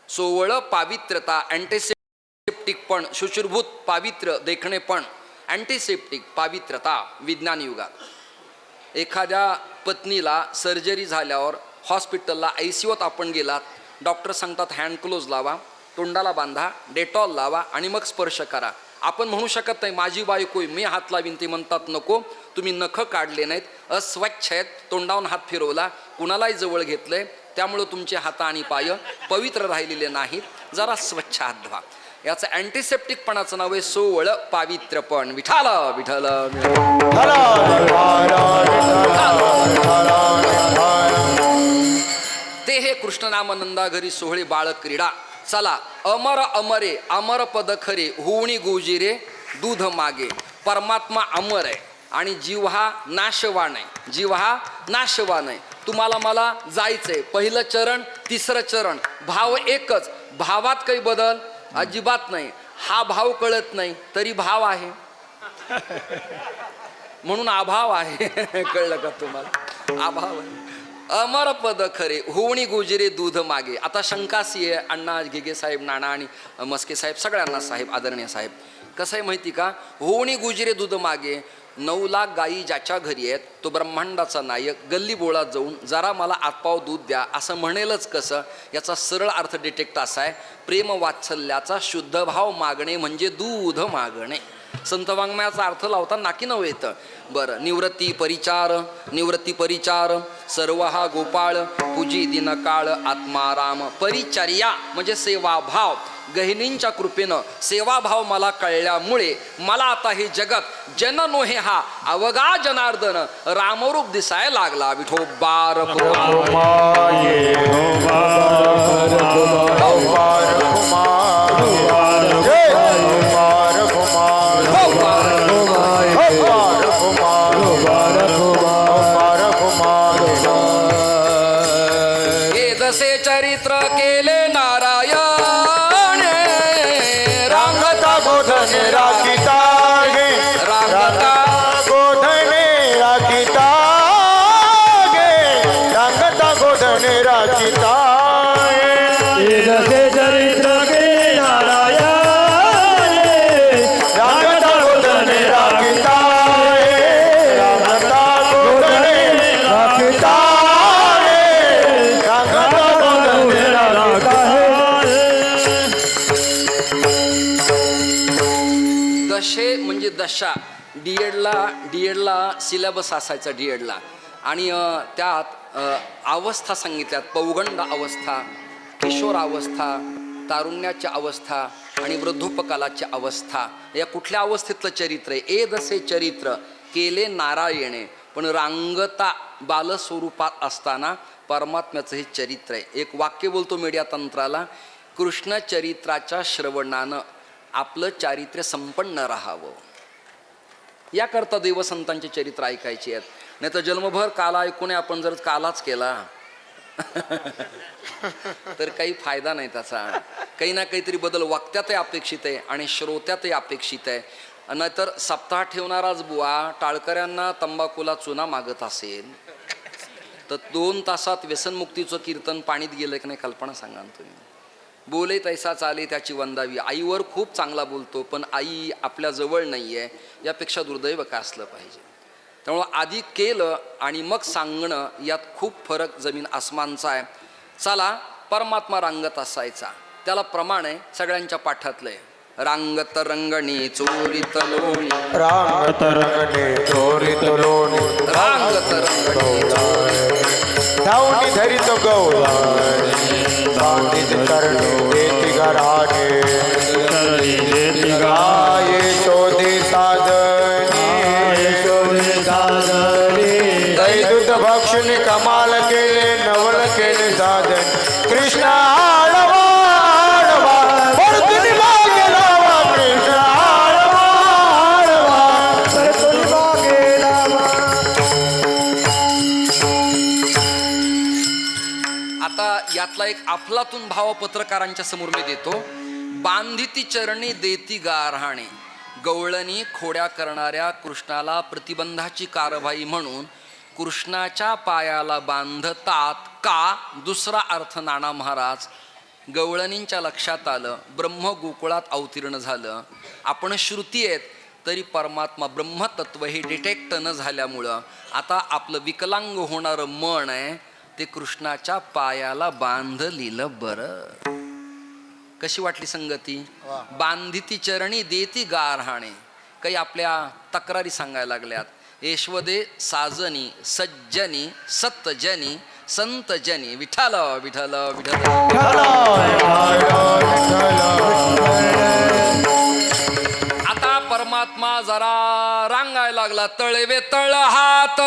सोवळ पावित्र्यता, अँटीसेप्टिक पण, शुश्रूभूत पावित्र्य देखणे पण, अँटीसेप्टिक पावित्र्यता विज्ञान युगात. एखाद्या पत्नीला सर्जरी झाल्यावर हॉस्पिटलला ICUत आपण गेलात, डॉक्टर सांगतात हँड क्लोज लावा, तोंडाला बांधा, डेटॉल लावा आणि मग स्पर्श करा. आपण म्हणू शकत नाही माझी बायको मी हात लावीन, ते म्हणतात नको, तुम्ही नखं काढले नाहीत, अस्वच्छ आहेत, तोंडावून हात फिरवला, कुणालाही जवळ घेतलंय, त्यामुळं तुमचे हात आणि पाय पवित्र राहिलेले नाहीत, जरा स्वच्छ हात धुवा. याचं अँटीसेप्टिकपणाचं नाव आहे सोवळ पावित्र्यपण. विठाल विठल ते हे कृष्णनामानंदा घरी सोहळे बाळ क्रीडा. चला अमर अमरे अमर पद खरे होणी गुजिरे दूध मागे. परमात्मा अमर आहे आणि जीव हा नाशवान आहे. जीव हा नाशवान आहे. तुम्हाला मला जायचंय. पहिलं चरण तिसरं चरण भाव एकच. भावात काही बदल अजिबात नाही. हा भाव कळत नाही तरी भाव आहे म्हणून अभाव आहे. कळलं का तुम्हाला? अभाव आहे. अमर पद खरे होणी गुजिरे दूध मागे. आता शंकासी आहे अण्णा घिगे साहेब, नाना आणि मस्के साहेब, सगळ्यांना साहेब, आदरणीय साहेब. कसं आहे माहिती का? होणी गुजिरे दूध मागे. 9 लाख गायी ज्याच्या घरी आहेत तो ब्रह्मांडाचा नायक गल्ली बोळात जाऊन जरा मला आतपाव दूध द्या असं म्हणेलच कसं? याचा सरळ अर्थ डिटेक्ट असा आहे, प्रेम वात्सल्याचा शुद्ध भाव मागणे म्हणजे दूध मागणे. संत वाङ्मयाचा अर्थ लावता नाकी नव येतं. बरं, निवृत्ती परिचार सर्व हा गोपाळ पूजी दिन काळ आत्माराम. परिचर्या म्हणजे सेवाभाव. गहिनींच्या कृपेनं सेवाभाव मला कळल्यामुळे मला आता हे जगत जन नोहे हा अवघा जनार्दन रामरूप दिसाय लागला. विठोबार हे जसे चरित्र केले नारायण रांगता गोधने राखिता गे. रांगता गोधने राखिता गे. रांगता गोधने राखिता गे. जसे चरित्र के नारायण रांगता गोधने राखिता गे. रांगता गोधने राखिता गे. रांगता गोधने राखिता दशे म्हणजे दशा. डीएडला सिलेबस असायचा डीएडला आणि त्यात अवस्था सांगितल्यात. पौगंड अवस्था, किशोर अवस्था, तारुण्याची अवस्था आणि वृद्धोपकालाची अवस्था. या कुठल्या अवस्थेतलं चरित्र आहे? ए दसे चरित्र केले नारायणे. पण रांगता बालस्वरूपात असताना परमात्म्याचं हे चरित्र आहे. एक वाक्य बोलतो मीडिया तंत्राला, कृष्ण चरित्राच्या श्रवणानं आपलं चारित्र्य संपन्न राहावं याकरता देवसंतांचे चरित्र ऐकायचे आहेत. नाही तर जन्मभर काला ऐकून आपण जर कालाच केला तर काही फायदा नाही त्याचा. काही ना काहीतरी बदल वक्त्यातही अपेक्षित आहे आणि श्रोत्यातही अपेक्षित आहे. नाहीतर सप्ताह ठेवणाराच बुवा टाळकऱ्यांना तंबाखूला चुना मागत असेल तर 2 तासात व्यसनमुक्तीचं कीर्तन पाणीत गेलं की नाही? कल्पना सांगा ना तुम्ही. बोले तैसा चाले त्याची वंदावी. आईवर खूप चांगला बोलतो पण आई आपल्या जवळ नाही आहे, यापेक्षा दुर्दैव का असलं पाहिजे. त्यामुळं आधी केलं आणि मग सांगणं यात खूप फरक जमीन आसमानचा आहे. चला, परमात्मा रांगत असायचा. त्याला प्रमाण आहे सगळ्यांच्या पाठातलं आहे. रांगत रंगणी चोरीत लोणी. रांगत रंगणे चोरीत लोणी. रांगत रंगणी धावणी धरित गौराणी. बांधित करणे देती घराणे. यशोदे साधनी. दैदूत भक्षुनी कमाल केले नवल केले साधन. कृष्ण आडवा आडवा परतुनी मागे लावा. कृष्ण आडवा आडवा परतुनी मागे लावा. आता यातला एक अफलातून भाव पत्रकारांच्या समोर मी देतो. बांधिती चरणी देती गारहाणे. गवळणी खोड्या करणाऱ्या कृष्णाला प्रतिबंधाची कारवाई म्हणून कृष्णाच्या पायाला बांधतात का? दुसरा अर्थ नाना महाराज. गवळणींच्या लक्षात आलं ब्रह्म गोकुळात अवतीर्ण झालं. आपण श्रुती आहेत तरी परमात्मा ब्रह्मतत्व हे डिटेक्ट न झाल्यामुळं आता आपलं विकलांग होणारं मन आहे ते कृष्णाच्या पायाला बांधलेलं बरं. कशी वाटली संगती? बांधिती चरणी देती गारहाणे. काही आपल्या तक्रारी सांगायला लागल्यात. येशवदे साजनी सज्जनी सत्तजनी संत जनी विठ्ठल विठ्ठल विठ्ठल. आता परमात्मा जरा रांगायला लागला. तळवे तळ हात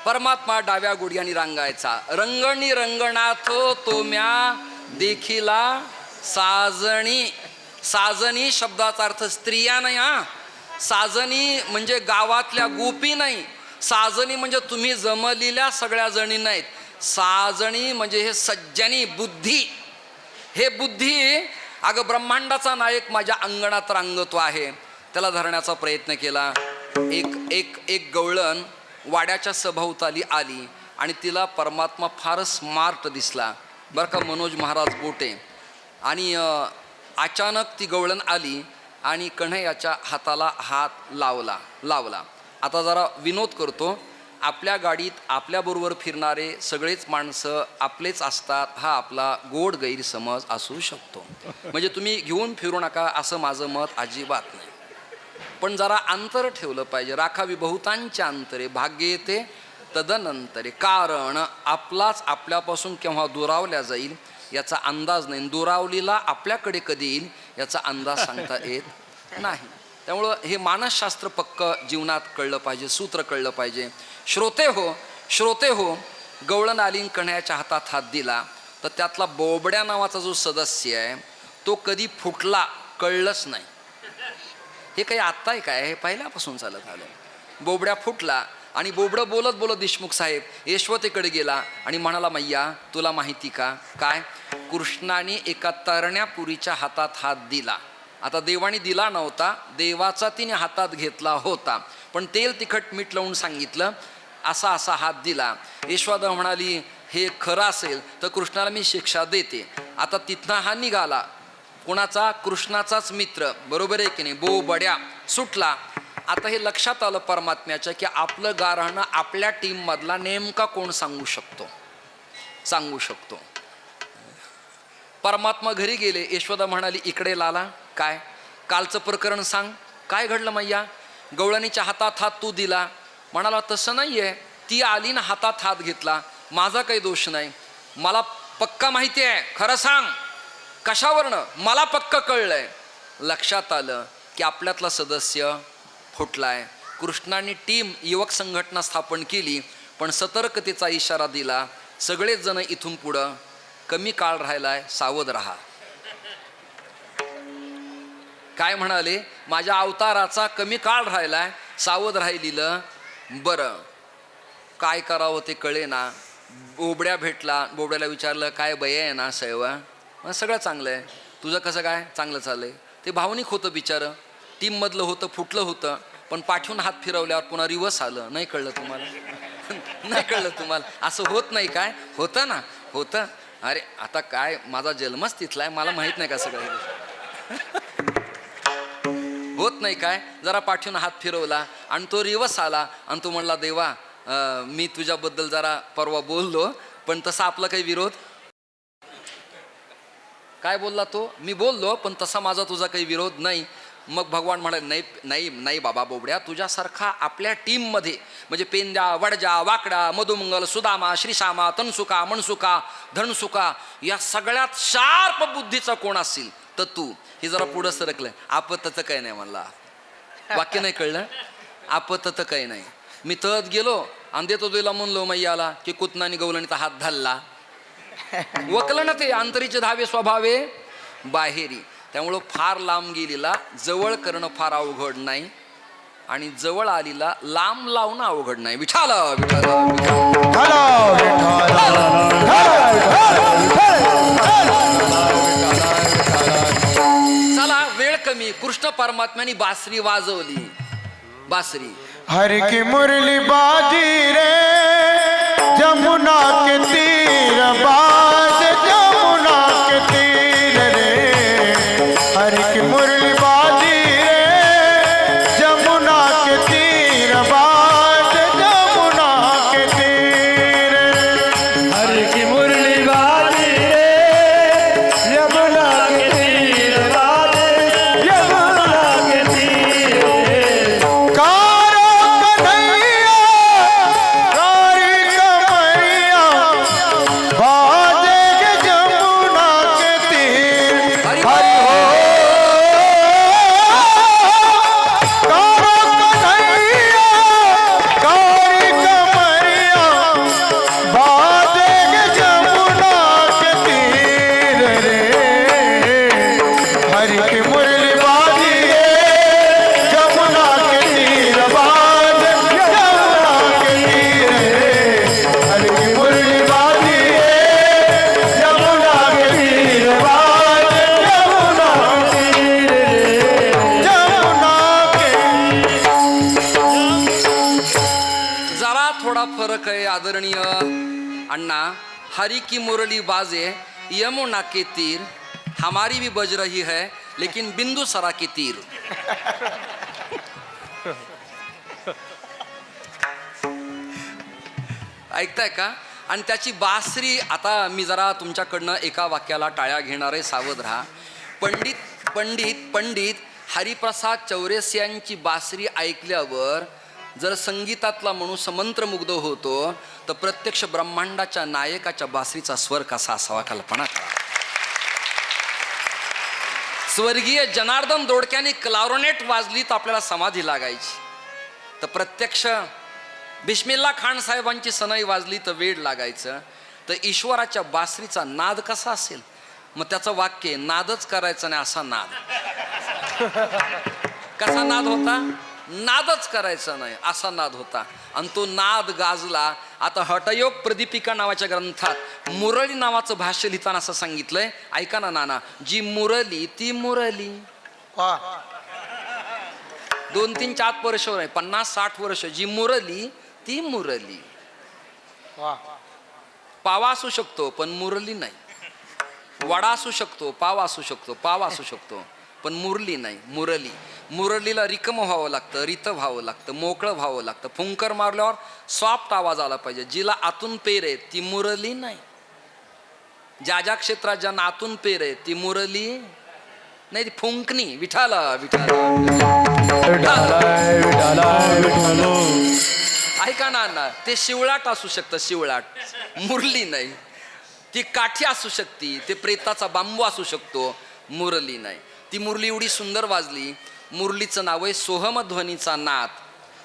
परमात्मा डाव्या गुडघ्यानी रांगायचा. रंगणी रंगणाथ तोम्या देखिला साजणी. साजणी शब्दाचा अर्थ स्त्रिया नाही हा. साजणी म्हणजे गावातल्या गोपी नाही. साजणी म्हणजे तुम्ही जमलेल्या सगळ्या जणी नाहीत. साजणी म्हणजे हे सज्जनी बुद्धी. हे बुद्धी अगं ब्रह्मांडाचा नायक माझ्या अंगणात रांगतो आहे. त्याला धरण्याचा प्रयत्न केला. एक गवळण वाड्याच्या सभोवताली आली आणि तिला परमात्मा फारच स्मार्ट दिसला बरं का, मनोज महाराज गोटे. आणि अचानक ती गवळण आली आणि कन्हैयाच्या हाताला हात लावला. आता जरा विनोद करतो. आपल्या गाडीत आपल्याबरोबर फिरणारे सगळेच माणसं आपलेच असतात हा आपला गोड गैरसमज असू शकतो. म्हणजे तुम्ही घेऊन फिरू नका असं माझं मत अजिबात नाही. पण जरा अंतर ठेवलं पाहिजे. राखावी बहुतांचे अंतरे भाग्य येते तदनंतरे. कारण आपलाच आपल्यापासून केव्हा दुरावल्या जाईल याचा अंदाज नाही. दुरावलीला आपल्याकडे कधी येईल याचा अंदाज सांगता येत नाही. त्यामुळं हे मानसशास्त्र पक्क जीवनात कळलं पाहिजे. सूत्र कळलं पाहिजे. श्रोते हो गवळण आलीन कन्हैयाच्या हातात हात दिला तर त्यातला बोबड्या नावाचा जो सदस्य आहे तो कधी फुटला कळलंच नाही. हे काही आत्ता आहे काय, हे पहिल्यापासून चालत आलं. बोबड्या फुटला आणि बोबडं बोलत बोलत देशमुख साहेब यशवतेकडे गेला आणि म्हणाला, मैया तुला माहिती का काय, कृष्णाने एका तरण्यापुरीच्या हातात हात दिला. आता देवाने दिला नव्हता, देवाचा तिने हातात घेतला होता, पण तेल तिखट मीठ लावून सांगितलं असा असा हात दिला. यशोदा म्हणाली हे खरं असेल तर कृष्णाला मी शिक्षा देते. आता तिथनं हा निघाला, कोणाचा, कृष्णाचाच मित्र, बरोबर आहे की नाही, बोबड्या सुटला. आता हे लक्षात आलं परमात्म्याच्या की आपलं गारहाणं आपल्या टीम मधला नेमका कोण सांगू शकतो. परमात्मा घरी गेले. यशोदा म्हणाली इकडे लाला, काय कालचं प्रकरण सांग, काय घडलं मैया. गवळणीच्या हातात हात तू दिला. म्हणाला तसं नाहीये, ती आली ना हातात हात घेतला, माझा काही दोष नाही, मला पक्का माहिती आहे, खरं सांग कशावरनं, मला पक्क कळलंय. लक्षात आलं की आपल्यातला सदस्य फुटलाय. कृष्णाने टीम युवक संघटना स्थापन केली, पण सतर्कतेचा इशारा दिला, सगळेच जण इथून पुढं कमी काळ राहिलाय, सावध राहा. काय म्हणाले, माझ्या अवताराचा कमी काळ राहिलाय, सावध राहिलेलं बरं. काय करावं ते कळे ना. बोबड्या भेटला, बोबड्याला विचारलं काय बया आहे ना सैवा, सगळं चांगलं आहे, तुझं कसं काय, चांगलं चाललंय. ते भावनिक होतं बिचारं, टीममधलं होतं, फुटलं होतं, पण पाठवून हात फिरवल्यावर पुन्हा रिवर्स आलं. नाही कळलं तुम्हाला, नाही कळलं तुम्हाला? असं होत नाही काय? होतं ना, होतं. अरे आता काय, माझा जन्मच तिथला आहे, मला माहित नाही का सगळं. होत नाही काय? जरा पाठवून हात फिरवला आणि तो रिवर्स आला आणि तो म्हणला, देवा मी तुझ्याबद्दल जरा परवा बोललो, पण तसा आपला काही विरोध. काय बोलला तो? मी बोललो पण तसा माझा तुझा काही विरोध नाही. मग भगवान म्हणाले, नाही नाही नाही बाबा बोबड्या, तुझ्यासारखा आपल्या टीममध्ये म्हणजे पेंद्या, वडजा, वाकडा, मधुमंगल, सुदामा, श्रीशामा, तनसुका, मनसुका, धनसुका या सगळ्यात शार्प बुद्धीचा कोण असेल तर तू. हे जरा पुढं सरकलंय. आपत्त काही नाही म्हणला. वाक्य नाही कळलं? आपत्त काही नाही. मी तहत गेलो आणि देतो तुला म्हणलो मैयाला की कुतनानी गवलणीचा हात धरला. वकलं ना ते अंतरीचे धावे स्वभावे बाहेरी. त्यामुळं फार लांब गेलेला जवळ करणं फार अवघड नाही आणि जवळ आलेला लांब लावणं अवघड नाही. विठाल विठाल चला, वेळ कमी. कृष्ण परमात्म्याने बासरी वाजवली. बासरी हर की मुरली बाजी रे जमुना के तीर बाज, जमुना के तीर रे. हर की मुरली बाजी रे जमुना के तीर बाज, जमुना के तीर. हर की मुरली बाजी रे यमुना के तीर बाजे, यमुना के तीर. कारो कन्हैया कारी कमरिया बाजे के जमुना के तीर. हरि हरि हो कारो कन्हैया कारी कमरिया बाजे के जमुना के तीर रे. हरि की मुरली बाजी रे जमुना के तीर बाज, जमुना के तीर रे. हरि की मुरली बाजी रे जमुना के तीर बाज, जमुना के तीर रे. जमुना के जरा थोडा फरक आहे आदरणीय अण्णा. हरी की मुरली बाजे यमुना के तीर, हमारी भी बज रही है लेकिन बिंदु सरा के तीर. ऐकताय का? आणि त्याची बासरी. आता मी जरा तुमच्याकडनं एका वाक्याला टाळ्या घेणार आहे, सावध राहा. पंडित पंडित पंडित हरिप्रसाद चौरसियांची बासरी ऐकल्यावर जर संगीतातला माणूस मंत्रमुग्ध होतो तर प्रत्यक्ष ब्रह्मांडाच्या नायकाच्या बासरीचा स्वर कसा असावा कल्पना करा. स्वर्गीय जनार्दन दोडक्याने क्लारोनेट वाजली तर आपल्याला समाधी लागायची. तर प्रत्यक्ष बिस्मिल्ला खान साहेबांची सनई वाजली तर वेड लागायचं. तर ईश्वराच्या बासरीचा नाद कसा असेल? मग त्याचं वाक्य, नादच करायचं नाही असा नाद. कसा नाद होता? नादच करायचा नाही असा नाद होता. आणि तो नाद गाजला. आता हठयोग प्रदीपिका नावाच्या ग्रंथात मुरली नावाचं भाष्य लिहिताना असं सांगितलंय, ऐका ना नाना. जी मुरली ती मुरली. 2-3 4 वर्ष नाही, 50-60 वर्ष. जी मुरली ती मुरली. पावा असू शकतो पण मुरली नाही. वडा असू शकतो, पाव असू शकतो, पाव असू शकतो, पण मुरली नाही. मुरली. मुरलीला रिकम व्हावं लागतं, रित व्हावं लागतं, मोकळं व्हावं लागतं. फुंकर मारल्यावर सॉफ्ट आवाज आला पाहिजे. जिला आतून पेर आहे ती मुरली नाही. ज्या ज्या क्षेत्रात ज्यांना आतून पेर आहे ती मुरली नाही, ती फुंकणी. विठाला विठाला ऐका ना, ते शिवळाट असू शकतं, शिवळाट. मुरली नाही. ती काठी असू शकते, ते प्रेताचा बांबू असू शकतो, मुरली नाही. ती मुरली एवढी सुंदर वाजली. मुरलीचं नाव आहे सोहमध्वनीचा नाद.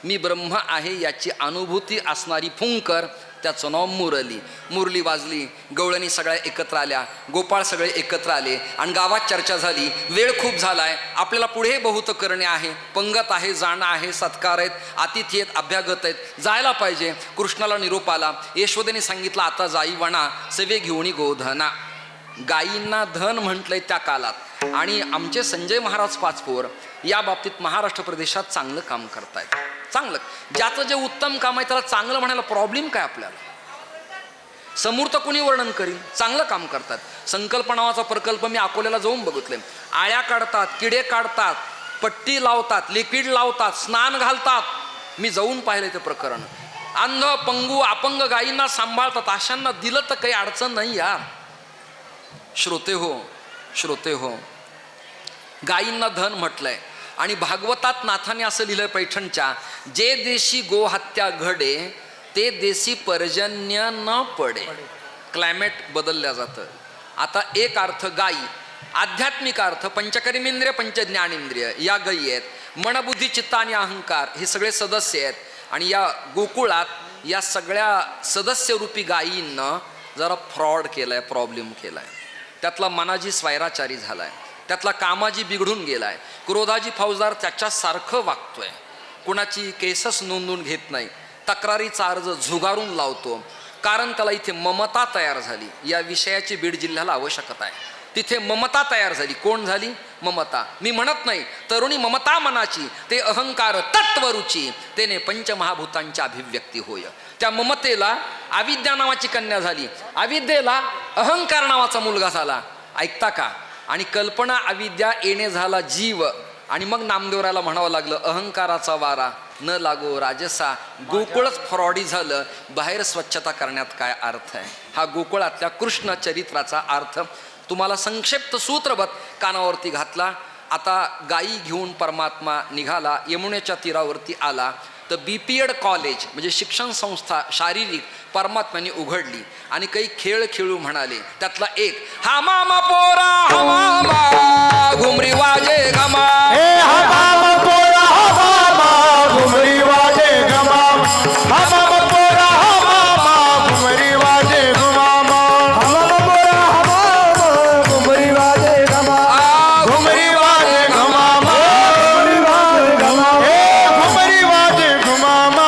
मी ब्रह्म आहे याची अनुभूती असणारी फुंकर, त्याचं नाव मुरली. मुरली वाजली, गवळणी सगळ्या एकत्र आल्या, गोपाळ सगळे एकत्र आले आणि गावात चर्चा झाली. वेळ खूप झालाय, आपल्याला पुढे बहुत करणे आहे. पंगत आहे, जाणं आहे, सत्कार आहेत, अतिथी आहेत, अभ्यागत आहेत, जायला पाहिजे. कृष्णाला निरोप आला. यशोदेने सांगितलं, आता जाई वणा सेवे घेऊनी गोधना. गायींना धन म्हटलंय त्या काळात. आणि आमचे संजय महाराज पाचपोर या बाबतीत महाराष्ट्र प्रदेशात चांगलं काम करतायत. चांगलं. ज्याचं जे उत्तम काम आहे त्याला चांगलं म्हणायला प्रॉब्लेम काय आपल्याला? समूर्त कोणी वर्णन करील? चांगलं काम करतात. संकल्प नावाचा प्रकल्प मी अकोल्याला जाऊन बघितले. आळ्या काढतात, किडे काढतात, पट्टी लावतात, लिक्विड लावतात, स्नान घालतात. मी जाऊन पाहिलं ते प्रकरण. अंध, पंगू, अपंग गायींना सांभाळतात. अशांना दिलं तर काही अडचण नाही यार. श्रोते हो, गायींना धन म्हटलंय. आणि भागवतात नाथाने असं लिहिलंय पैठणच्या, जे देशी गोहत्या घडे ते देशी पर्जन्य न पडे. क्लायमेट बदलल्या जातं. आता एक अर्थ गायी, आध्यात्मिक अर्थ पंचकर्मेंद्रिय पंचज्ञानेंद्रिय या गायी आहेत. मनबुद्धी चित्त आणि अहंकार हे सगळे सदस्य आहेत. आणि या गोकुळात या सगळ्या सदस्यरूपी गायींना जरा फ्रॉड केलाय, प्रॉब्लेम केलाय. त्यातला मनाजी स्वैराचारी झालाय, त्यातला कामाजी बिघडून गेलाय, क्रोधाजी फौजदार त्याच्यासारखं वागतोय, कुणाची केसच नोंदवून घेत नाही, तक्रारीचा अर्ज झुगारून लावतो. कारण त्याला इथे ममता तयार झाली. या विषयाची बीड जिल्ह्याला आवश्यकता आहे. तिथे ममता तयार झाली. कोण झाली? ममता. मी म्हणत नाही, तरुणी ममता मनाची, ते अहंकार तत्वरुची, तेने पंचमहाभूतांची अभिव्यक्ती होय. त्या ममतेला अविद्या नावाची कन्या झाली, अविद्येला अहंकार नावाचा मुलगा झाला. ऐकता का? आणि कल्पना अविद्या येणे झाला जीव. आणि मग नामदेवराला म्हणावं लागलं, अहंकाराचा वारा न लागो राजसा. गोकुळच फ्रॉडी झालं. बाहेर स्वच्छता करण्यात काय अर्थ आहे? हा गोकुळातल्या कृष्ण चरित्राचा अर्थ तुम्हाला संक्षिप्त सूत्रबद्ध कानावरती घातला. आता गायी घेऊन परमात्मा निघाला, यमुनेच्या तीरावरती आला. तर BPED कॉलेज म्हणजे शिक्षण संस्था शारीरिक परमात्म्याने उघडली आणि काही खेळ खेळू म्हणाले. त्यातला एक, हा मामा पोरा हा मामा घुमरी वाजे गमा. हा मामा पोरा हा मामा घुमरी वाजे गमा. हा मामा पोरा हा मामा घुमरी वाजे गुमामा. हा मामा पोरा हा मामा घुमरी वाजे गमा. घुमरी वाजे गुमामा. घुमरी वाजे गमा. हे घुमरी वाजे गुमामा.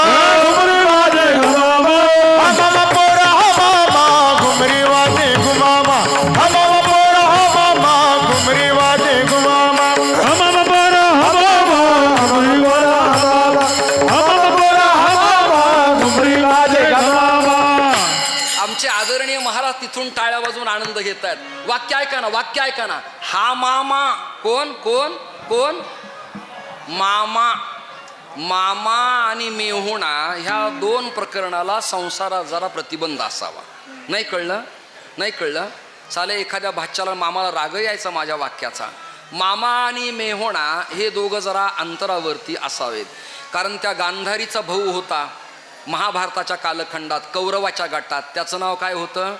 घुमरी वाजे गुमामा. हा मामा पोरा हा मामा घुमरी वाजे गुमामा. हा मामा पोरा हा मामा घुमरी वाजे गुमामा. हा मामा पोरा हा मामा घुमरी वाजे गुमामा. आमचे आदरणीय महाराज तिथून टाळ्या वाजवून आनंद घेत आहेत. वाक्य ऐका ना, वाक्य ऐका ना. हा मामा कोण कोण कोण? मामा. मामा आणि मेहुणा ह्या दोन प्रकरणाला संसारात जरा प्रतिबंध असावा. नाही कळलं? नाही कळलं? चाले एखाद्या भाच्याला मामाला राग यायचा माझ्या वाक्याचा. मामा आणि मेहुणा हे दोघं जरा अंतरावरती असावेत. कारण त्या गांधारीचा भाऊ होता महाभारताच्या कालखंडात कौरवाच्या गटात. त्याचं नाव काय होतं?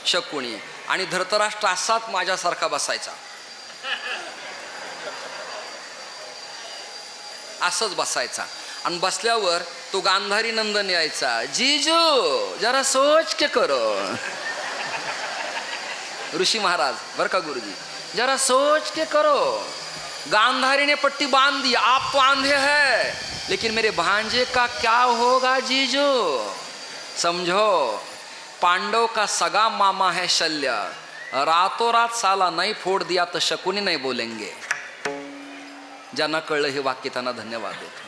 शकुनी. आणि धृतराष्ट्र असाच माझ्यासारखा बसायचा, असंच बसायचा. आणि बसल्यावर तो गांधारी नंदन यायचा, जीजू जरा सोच के करो. ऋषी महाराज बर का गुरुजी, जरा सोच के करो. गांधारी ने पट्टी बांध दी, आप तो आंधे हैं, लेकिन मेरे भांजे का क्या होगा जीजू? समझो, पांडव का सगा मामा है शल्य. रातों रात साला नहीं फोड़ दिया तो शकुनी नहीं बोलेंगे. ज्यांना कळलं हे वाक्य त्यांना धन्यवाद देतो.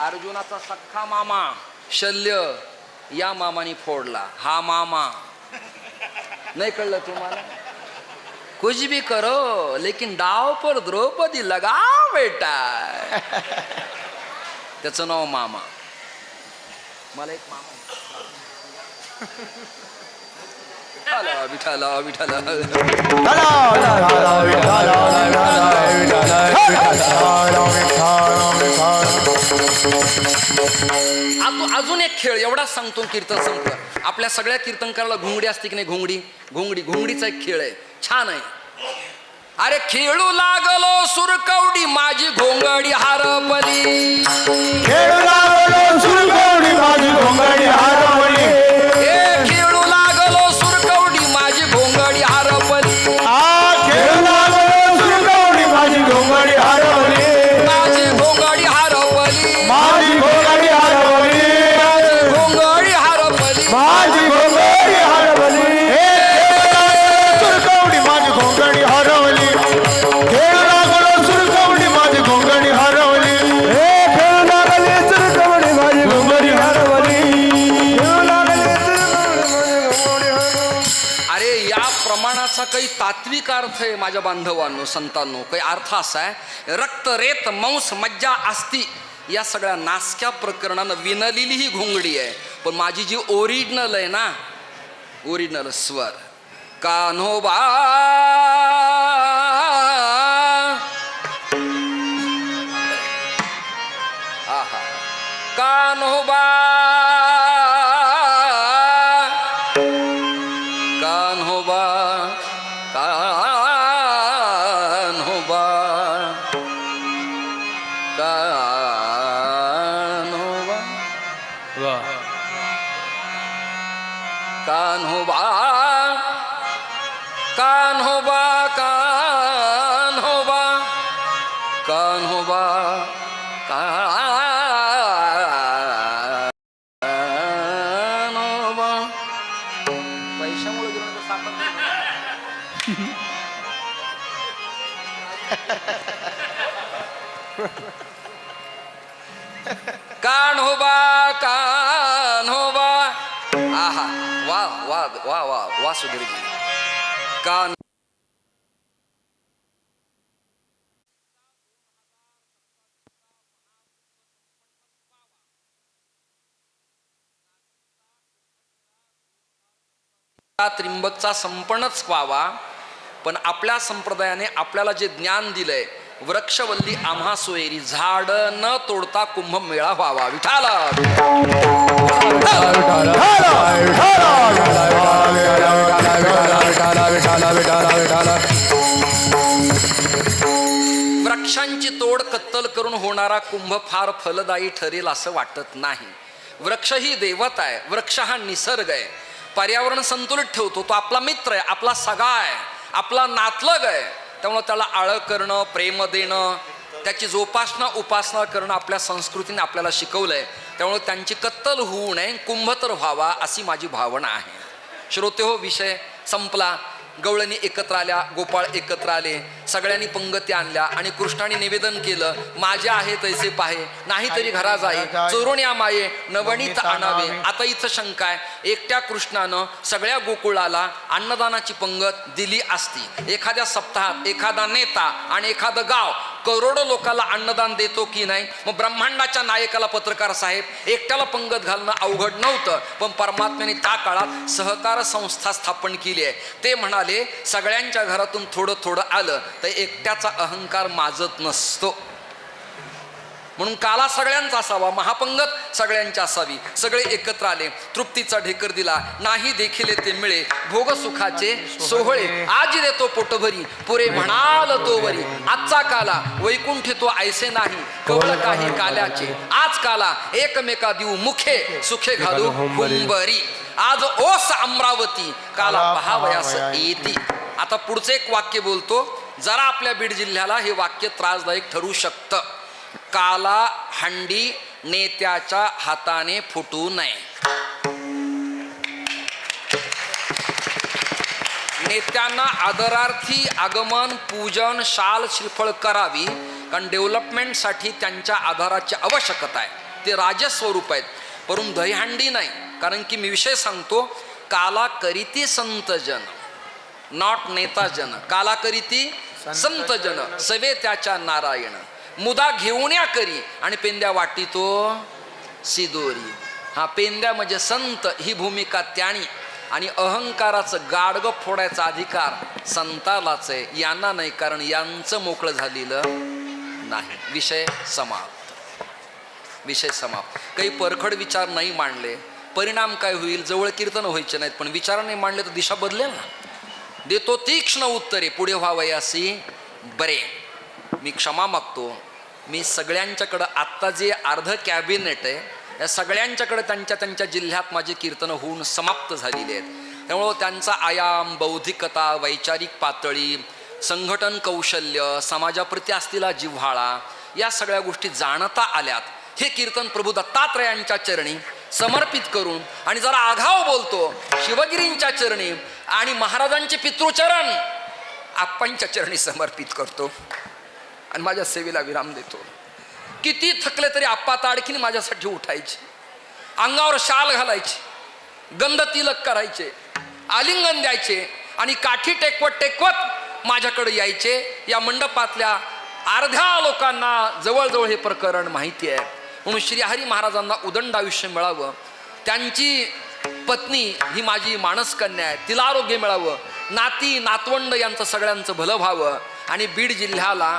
अर्जुनाचा सख्खा मामा शल्य या मामाने फोडला. हा मामा. नाही कळलं तुम्हाला? कुछ भी करो लेकिन डाव पर द्रौपदी लगाओ बेटा. त्याचं नाव मामा. मला एक मामा विठाला विठाला अजून एक खेळ एवढाच सांगतो. कीर्तन संपलं. आपल्या सगळ्या कीर्तनकाराला घोंगडी असते की नाही? घोंगडी. घोंगडी घोंगडीचा एक खेळ आहे, छान आहे. अरे खेळू लागलो सुरकवडी माझी घोंगडी हारपली. खेळू लागलो सुरकवडी माझी घोंगडी हारपली. खेळू लागलो सुरकवडी माझी घोंगडी हारपली. खेळू लागलो सुरकवडी माझी घोंगडी हारपली. माझी घोंगडी हारपली. माझी घोंगडी हारपली. माझी घोंगडी हारपली. माझी घोंगडी हारपली. सुरकवडी माझी घोंगडी हरवली. खेळ लागलो सुरकवडी माझी घोंगडी हरवली. याचा काही तात्विक अर्थ आहे माझ्या बांधवांनो, संतांनो. काही अर्थ असा आहे, रक्त रेत मांस मज्जा अस्ती या सगळ्या नासक्या प्रकरणानं विणलेली ही घोंगडी आहे. पण माझी जी ओरिजिनल आहे ना, ओरिजिनल स्वर, कान्होबा आहा, कान्होबा कान्होबा कान्होबा कान्होबा वाह. कान्होबा कान्होबा कान्होबा कान्होबा कान्होबा. पैशामुळे गेलं तर सापडलं. कान्होबा कान्होबा. आहा, वा वा वा वा वा सुधीरजी. कान त्रिंबकचा संपणच व्हावा. पण आपल्या संप्रदायाने आपल्याला जे ज्ञान दिलंय, वृक्षवल्ली आम्हा सोयरी, झाड न तोडता कुंभमेळा व्हावा. विठाला वृक्षांची तोड कत्तल करून होणारा कुंभ फार फलदायी ठरेल असं वाटत नाही. वृक्ष ही देवता आहे, वृक्ष हा निसर्ग आहे, पर्यावरण संतुलित ठेवतो. तो आपला मित्र आहे, आपला सगा आहे, आपला नातलग आहे. त्यामुळे त्याला आळं करणं, प्रेम देणं, त्याची जोपासना उपासना करणं आपल्या संस्कृतीने आपल्याला शिकवलंय. त्यामुळे त्यांची कत्तल होऊ नये, कुंभ तर व्हावा अशी माझी भावना आहे. श्रोते हो, विषय संपला. गवळणी एकत्र आल्या, गोपाळ एकत्र आले, सगळ्यांनी पंगती आणल्या आणि कृष्णाने निवेदन केलं, माझे आहे तैसे पाहे, नाहीतरी घरा जाई, चोरून या माये नवणीत आणावे. आता इथं शंका आहे, एकट्या कृष्णानं सगळ्या गोकुळाला अन्नदानाची पंगत दिली असती. एखाद्या सप्ताहात एखादा नेता आणि एखादं गाव करोडो लोकांना अन्नदान देतो की नाही? मग ब्रह्मांडाच्या नायकाला पत्रकार साहेब एकट्याला पंगत घालणं अवघड नव्हतं. पण परमात्म्याने त्या काळात सहकार संस्था स्थापन केली आहे. ते म्हणाले, सगळ्यांच्या घरातून थोडं थोडं आलं तर एकट्याचा अहंकार माजत नसतो. म्हणून काला सगळ्यांचा असावा, महापंगत सगळ्यांची असावी. सगळे एकत्र आले, तृप्तीचा ढेकर दिला, नाही देखील ते मिळे भोग सुखाचे सोहळे. आज देतो पोटभरी, पुरे म्हणाल तो वरी. आजचा काला वैकुंठी तो ऐसे नाही, कवळ काही काल्याचे. आज काला एकमेका देऊ मुखे, सुखे घालू कुंभरी. आज ओस अमरावती, काला पहावयास येती. आता पुढचं एक वाक्य बोलतो, जरा आपल्या बीड जिल्ह्याला हे वाक्य त्रासदायक ठरू शकतं. काला हंडी नेत्याच्या हाताने फुटू नये. नेत्यांना आदरार्थी आगमन, पूजन, शाल श्रीफळ करावी, कारण डेव्हलपमेंटसाठी त्यांच्या आधाराची आवश्यकता आहे. ते राजस्वरूप आहेत, परंतु दहीहंडी नाही. कारण की मी विषय सांगतो, काला करीती संतजन, नॉट नेताजन. काला करीती संतजन, सवे त्याच्या नारायण. मुदा घेऊन या करी आणि पेंद्या वाटी तो सिदोरी. हा पेंद्या म्हणजे संत ही भूमिका त्यानी, आणि अहंकाराचं गाडगं फोडायचा अधिकार संतालाच आहे, यांना नाही. कारण यांचं मोकळं झालेलं नाही. विषय समाप्त, विषय समाप्त. काही परखड विचार नाही मांडले, परिणाम काय होईल? जवळ कीर्तन व्हायचे नाहीत, पण विचार नाही मांडले तर दिशा बदलेल ना. देतो तीक्ष्ण उत्तरे, पुढे व्हावयासी बरे. मी क्षमा मागतो. मी सगळ्यांच्याकडं आत्ता जे अर्ध कॅबिनेट आहे, या सगळ्यांच्याकडे त्यांच्या त्यांच्या जिल्ह्यात माझे कीर्तनं होऊन समाप्त झालेले आहेत. त्यामुळं त्यांचा आयाम, बौद्धिकता, वैचारिक पातळी, संघटन कौशल्य, समाजाप्रती असलेला जिव्हाळा, या सगळ्या गोष्टी जाणता आल्यात. हे कीर्तन प्रभू दत्तात्रयांच्या चरणी समर्पित करून, आणि जरा आघाव बोलतो, शिवगिरींच्या चरणी आणि महाराजांचे पितृचरण आप्पांच्या चरणी समर्पित करतो आणि माझ्या सेवेला विराम देतो. किती थकले तरी आप्पा ताडकीने माझ्यासाठी उठायचे, अंगावर शाल घालायचे, गंध तिलक करायचे, आलिंगन द्यायचे. आणि काठी टेकवत टेकवत माझ्याकडे यायचे. या मंडपातल्या अर्ध्या लोकांना जवळजवळ हे प्रकरण माहिती आहे. म्हणून श्रीहरी महाराजांना उदंड आयुष्य मिळावं, त्यांची पत्नी ही माझी मानसकन्या आहे, तिला आरोग्य मिळावं, नाती नातवंड यांचं सगळ्यांचं भलं व्हावं. आणि बीड जिल्ह्याला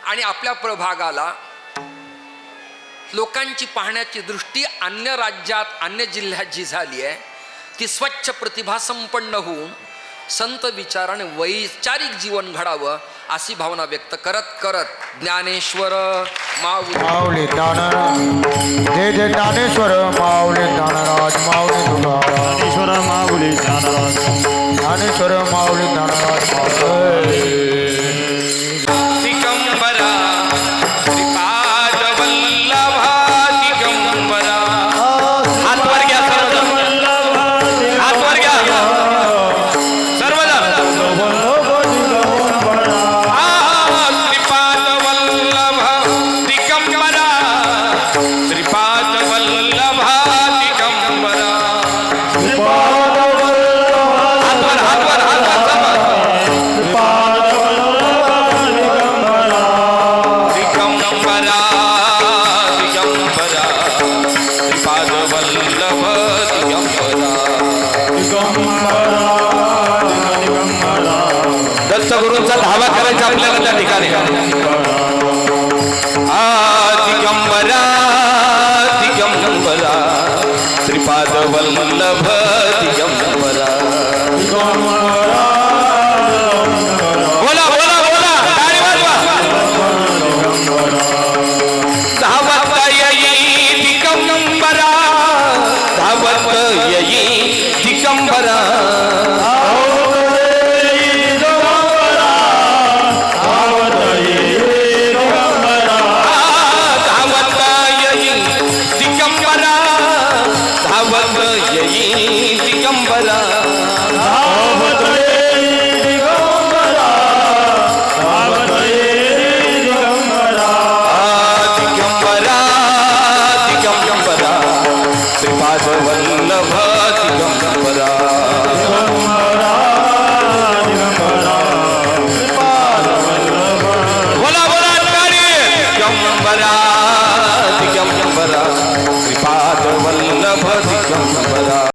आणि आपल्या प्रभागाला लोकांची पाहण्याची दृष्टी अन्य राज्यात अन्य जिल्ह्यात जी झाली आहे ती स्वच्छ प्रतिभा संपन्न होऊन संत विचाराने वैचारिक जीवन घडावं अशी भावना व्यक्त करत करत ज्ञानेश्वर माऊली ज्ञानराज, जय जय ज्ञानेश्वर माऊली ज्ञानराज, माऊली तुकाराम, ज्ञानेश्वर माऊली ज्ञानराज, ज्ञानेश्वर माऊली ज्ञानराज, दिगंबरा श्रीपाद वल्लभा दिगंबरा. हात वर घ्या सर्वजण, हात वर घ्या सर्वजण. श्रीपाद वल्लभा दिगंबरा, श्रीपाद वल्लभा दिगंबरा. हात वर हात वर हात वर दिगंबरा दिगंबरा श्रीपाद वल्लभ दिगंबरा. दत्तगुरूंचा धावा करायचा आपल्याला त्या ठिकाणी. दिगंबरा दिगंबरा श्रीपाद वल्लभ दिगंबरा. बोला बोला बोला, टाळी वाजवा. धावत येई दिगंबरा, धावत येई दिगंबरा. धावत येई दिगंबरा, धावत येई दिगंबरा. दिगंबरा दिगंबरा श्रीपाद वल्लभ दिगंबरा. बोला बोला टाळी. दिगंबरा